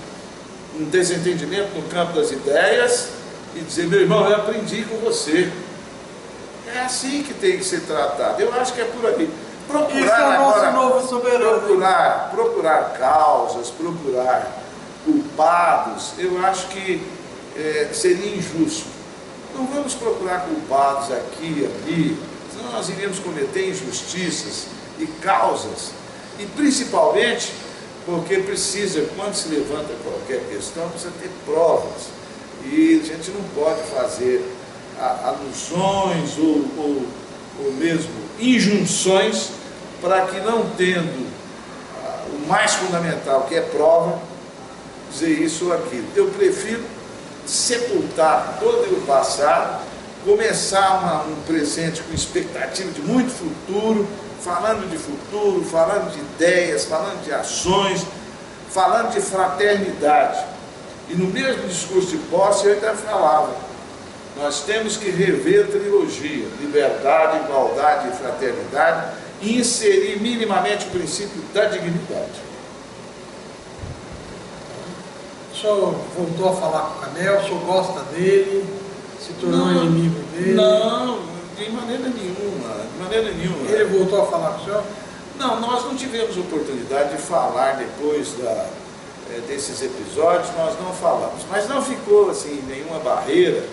Speaker 2: um desentendimento no campo das ideias e dizer, meu irmão, eu aprendi com você. É assim que tem que ser tratado. Eu acho que é por aí. Procurar
Speaker 1: isso é o nosso
Speaker 2: agora,
Speaker 1: novo soberano.
Speaker 2: procurar causas, procurar culpados, eu acho que seria injusto. Não vamos procurar culpados aqui e ali, senão nós iríamos cometer injustiças e causas, e principalmente porque precisa, quando se levanta qualquer questão, precisa ter provas, e a gente não pode fazer alusões ou mesmo injunções para que, não tendo o mais fundamental, que é prova, dizer isso ou aquilo. Eu prefiro sepultar todo o passado, começar um presente com expectativa de muito futuro, falando de futuro, falando de ideias, falando de ações, falando de fraternidade. E no mesmo discurso de posse eu ainda falava, nós temos que rever a trilogia, liberdade, igualdade e fraternidade, e inserir minimamente o princípio da dignidade.
Speaker 1: O senhor voltou a falar com o Canel, o senhor gosta dele, se tornou inimigo dele?
Speaker 2: Não, de maneira nenhuma.
Speaker 1: Ele voltou a falar com o senhor?
Speaker 2: Não, nós não tivemos oportunidade de falar depois desses episódios, nós não falamos, mas não ficou assim nenhuma barreira,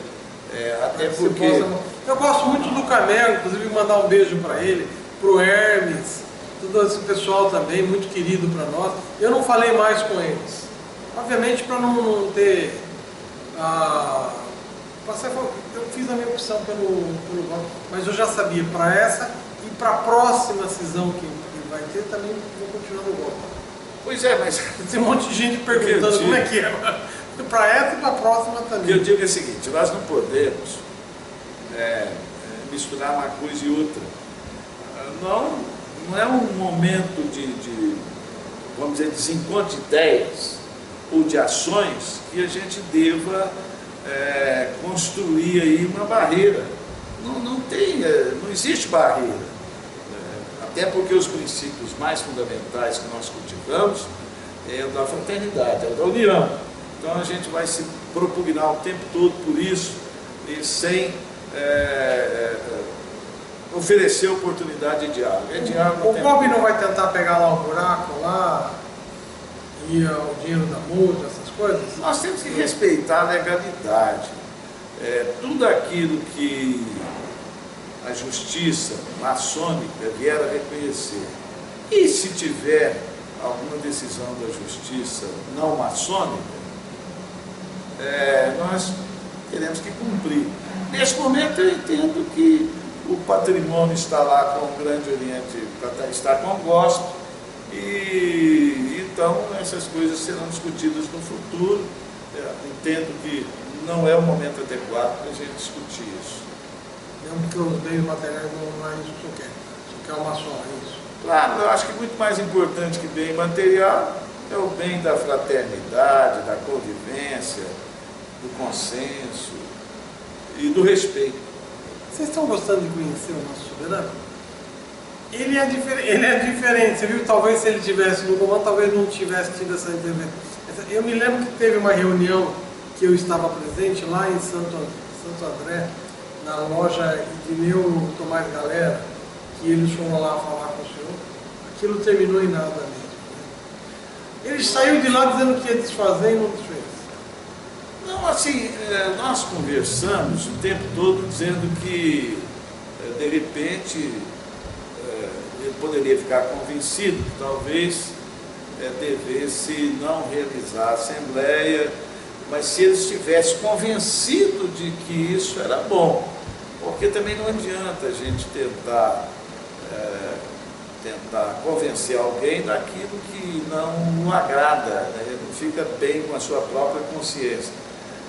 Speaker 2: até porque...
Speaker 1: Eu gosto muito do Canel, inclusive mandar um beijo para ele, para o Hermes, todo esse pessoal também, muito querido para nós. Eu não falei mais com eles, obviamente para não ter... eu fiz a minha opção pelo voto, mas eu já sabia para essa e para a próxima cisão que vai ter também vou continuar no voto.
Speaker 2: Pois é, mas...
Speaker 1: Tem um monte de gente perguntando como é que é. Para essa e para a próxima também.
Speaker 2: Eu digo o seguinte, nós não podemos misturar uma coisa e outra. Não é um momento de, vamos dizer, desencontro de ideias ou de ações que a gente deva construir aí uma barreira. Não existe barreira. Até porque os princípios mais fundamentais que nós cultivamos é o da fraternidade, é o da união. Então a gente vai se propugnar o tempo todo por isso e sem oferecer oportunidade de diálogo.
Speaker 1: O Bob não vai tentar pegar lá o buraco lá e o dinheiro da multa, essas coisas?
Speaker 2: Nós temos que respeitar a legalidade. Tudo aquilo que a justiça maçônica vier a reconhecer, e se tiver alguma decisão da justiça não maçônica, nós teremos que cumprir. Nesse momento eu entendo que o patrimônio está lá com o Grande Oriente, está com o gospel, e então essas coisas serão discutidas no futuro. Entendo que não é o momento adequado para a gente discutir isso.
Speaker 1: Mesmo porque os bens materiais não é isso que o senhor quer. O senhor quer uma só, é isso?
Speaker 2: Claro, eu acho que muito mais importante que bem material é o bem da fraternidade, da convivência, do consenso e do respeito.
Speaker 1: Vocês estão gostando de conhecer o nosso soberano? Ele é diferente, você viu? Talvez se ele estivesse no comando, talvez não tivesse tido essa intervenção. Eu me lembro que teve uma reunião que eu estava presente lá em Santo André, na loja Irineu Tomás Galera, que eles foram lá falar com o senhor, aquilo terminou em nada mesmo. Ele saiu de lá dizendo que ia desfazer e não desfez.
Speaker 2: Não, assim, nós conversamos o tempo todo dizendo que, de repente, ele poderia ficar convencido que talvez devesse não realizar a Assembleia, mas se ele estivesse convencido de que isso era bom, porque também não adianta a gente tentar convencer alguém daquilo que não agrada, né? Não fica bem com a sua própria consciência.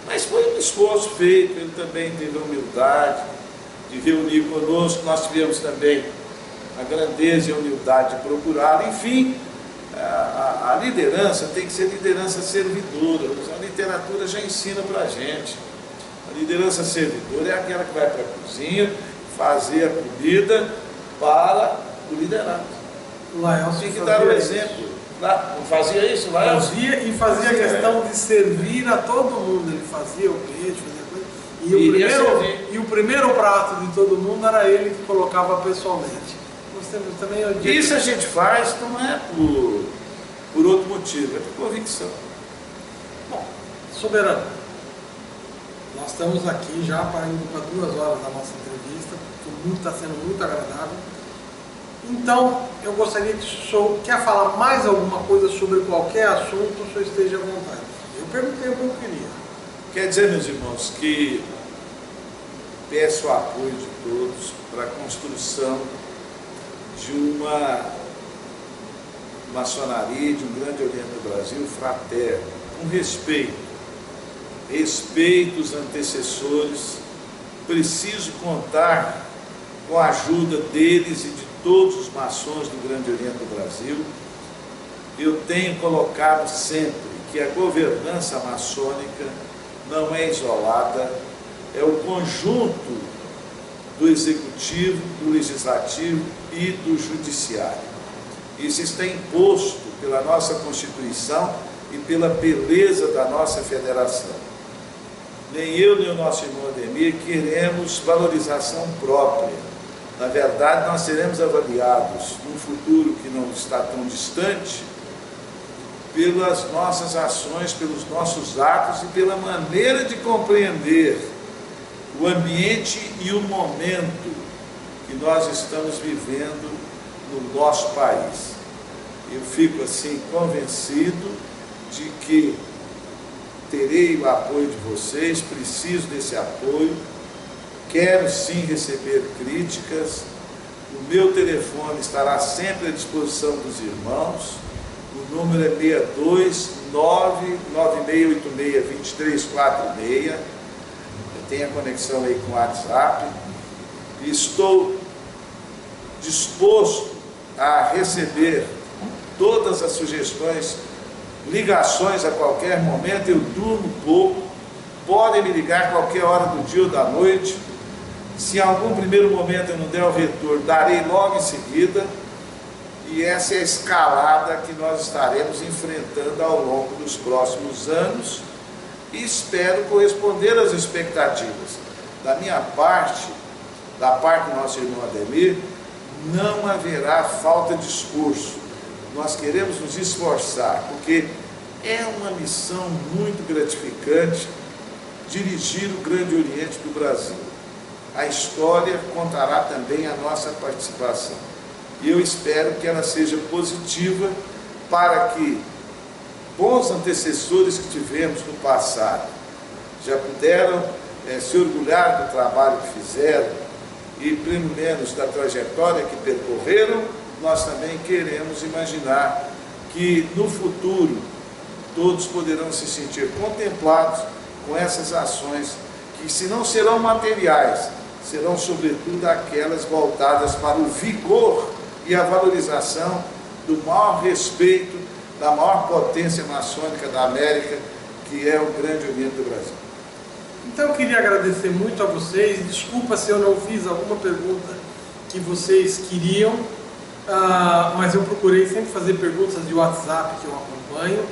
Speaker 2: Mas foi um esforço feito, ele também teve a humildade de reunir conosco, nós tivemos também a grandeza e a humildade de procurá-lo. Enfim, a liderança tem que ser liderança servidora, a literatura já ensina para a gente. A liderança servidora é aquela que vai para a cozinha fazer a comida para o liderado.
Speaker 1: Laelcio
Speaker 2: tem que dar o exemplo. Não fazia isso, Laelcio?
Speaker 1: Fazia e fazia questão de servir a todo mundo. Ele fazia o cliente, fazia coisa. E o primeiro prato de todo mundo era ele que colocava pessoalmente. Também
Speaker 2: isso a gente faz, não é por outro motivo, é por convicção.
Speaker 1: Bom, Soberano, nós estamos aqui já indo para 2 horas da nossa entrevista, está sendo muito agradável. Então, eu gostaria que o senhor quer falar mais alguma coisa sobre qualquer assunto, o senhor esteja à vontade. Eu perguntei o que eu queria.
Speaker 2: Quer dizer, meus irmãos, que peço o apoio de todos para a construção de uma maçonaria, de um grande Oriente do Brasil fraterno, com respeito aos antecessores. Preciso contar com a ajuda deles e de todos os maçons do Grande Oriente do Brasil. Eu tenho colocado sempre que a governança maçônica não é isolada, é o conjunto do Executivo, do Legislativo e do Judiciário. Isso está imposto pela nossa Constituição e pela beleza da nossa federação. Nem eu, nem o nosso irmão Ademir queremos valorização própria. Na verdade, nós seremos avaliados num futuro que não está tão distante pelas nossas ações, pelos nossos atos e pela maneira de compreender o ambiente e o momento que nós estamos vivendo no nosso país. Eu fico assim convencido de que terei o apoio de vocês, preciso desse apoio. Quero sim receber críticas, o meu telefone estará sempre à disposição dos irmãos, o número é 62996862346, eu tenho a conexão aí com o WhatsApp, e estou disposto a receber todas as sugestões, ligações a qualquer momento. Eu durmo pouco, podem me ligar a qualquer hora do dia ou da noite. Se em algum primeiro momento eu não der o retorno, darei logo em seguida, e essa é a escalada que nós estaremos enfrentando ao longo dos próximos anos, e espero corresponder às expectativas. Da minha parte, da parte do nosso irmão Ademir, não haverá falta de esforço. Nós queremos nos esforçar, porque é uma missão muito gratificante dirigir o Grande Oriente do Brasil. A história contará também a nossa participação. E eu espero que ela seja positiva para que bons antecessores que tivemos no passado já puderam se orgulhar do trabalho que fizeram e, pelo menos, da trajetória que percorreram. Nós também queremos imaginar que no futuro todos poderão se sentir contemplados com essas ações que, se não serão materiais, serão sobretudo aquelas voltadas para o vigor e a valorização do maior respeito da maior potência maçônica da América, que é o Grande Oriente do Brasil.
Speaker 1: Então eu queria agradecer muito a vocês. Desculpa se eu não fiz alguma pergunta que vocês queriam, mas eu procurei sempre fazer perguntas de WhatsApp que eu acompanho.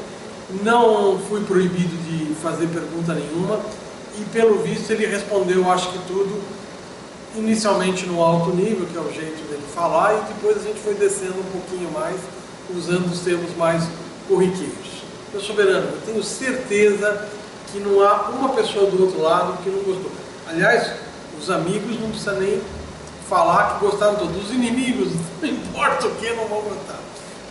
Speaker 1: Não fui proibido de fazer pergunta nenhuma, e pelo visto ele respondeu, acho que tudo, inicialmente no alto nível, que é o jeito dele falar, e depois a gente foi descendo um pouquinho mais, usando os termos mais corriqueiros. Meu soberano, eu tenho certeza que não há uma pessoa do outro lado que não gostou. Aliás, os amigos não precisam nem falar que gostaram todos. Os inimigos, não importa o que, não vão gostar.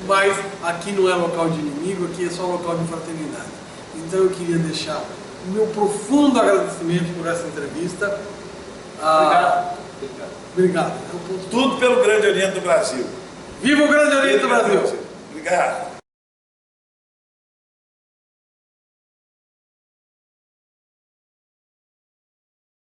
Speaker 1: Mas aqui não é local de inimigo, aqui é só local de fraternidade. Então eu queria deixar o meu profundo agradecimento por essa entrevista.
Speaker 2: Obrigado.
Speaker 1: Obrigado.
Speaker 2: Tudo pelo Grande Oriente do Brasil.
Speaker 1: Viva o Grande Oriente do Brasil!
Speaker 2: Obrigado.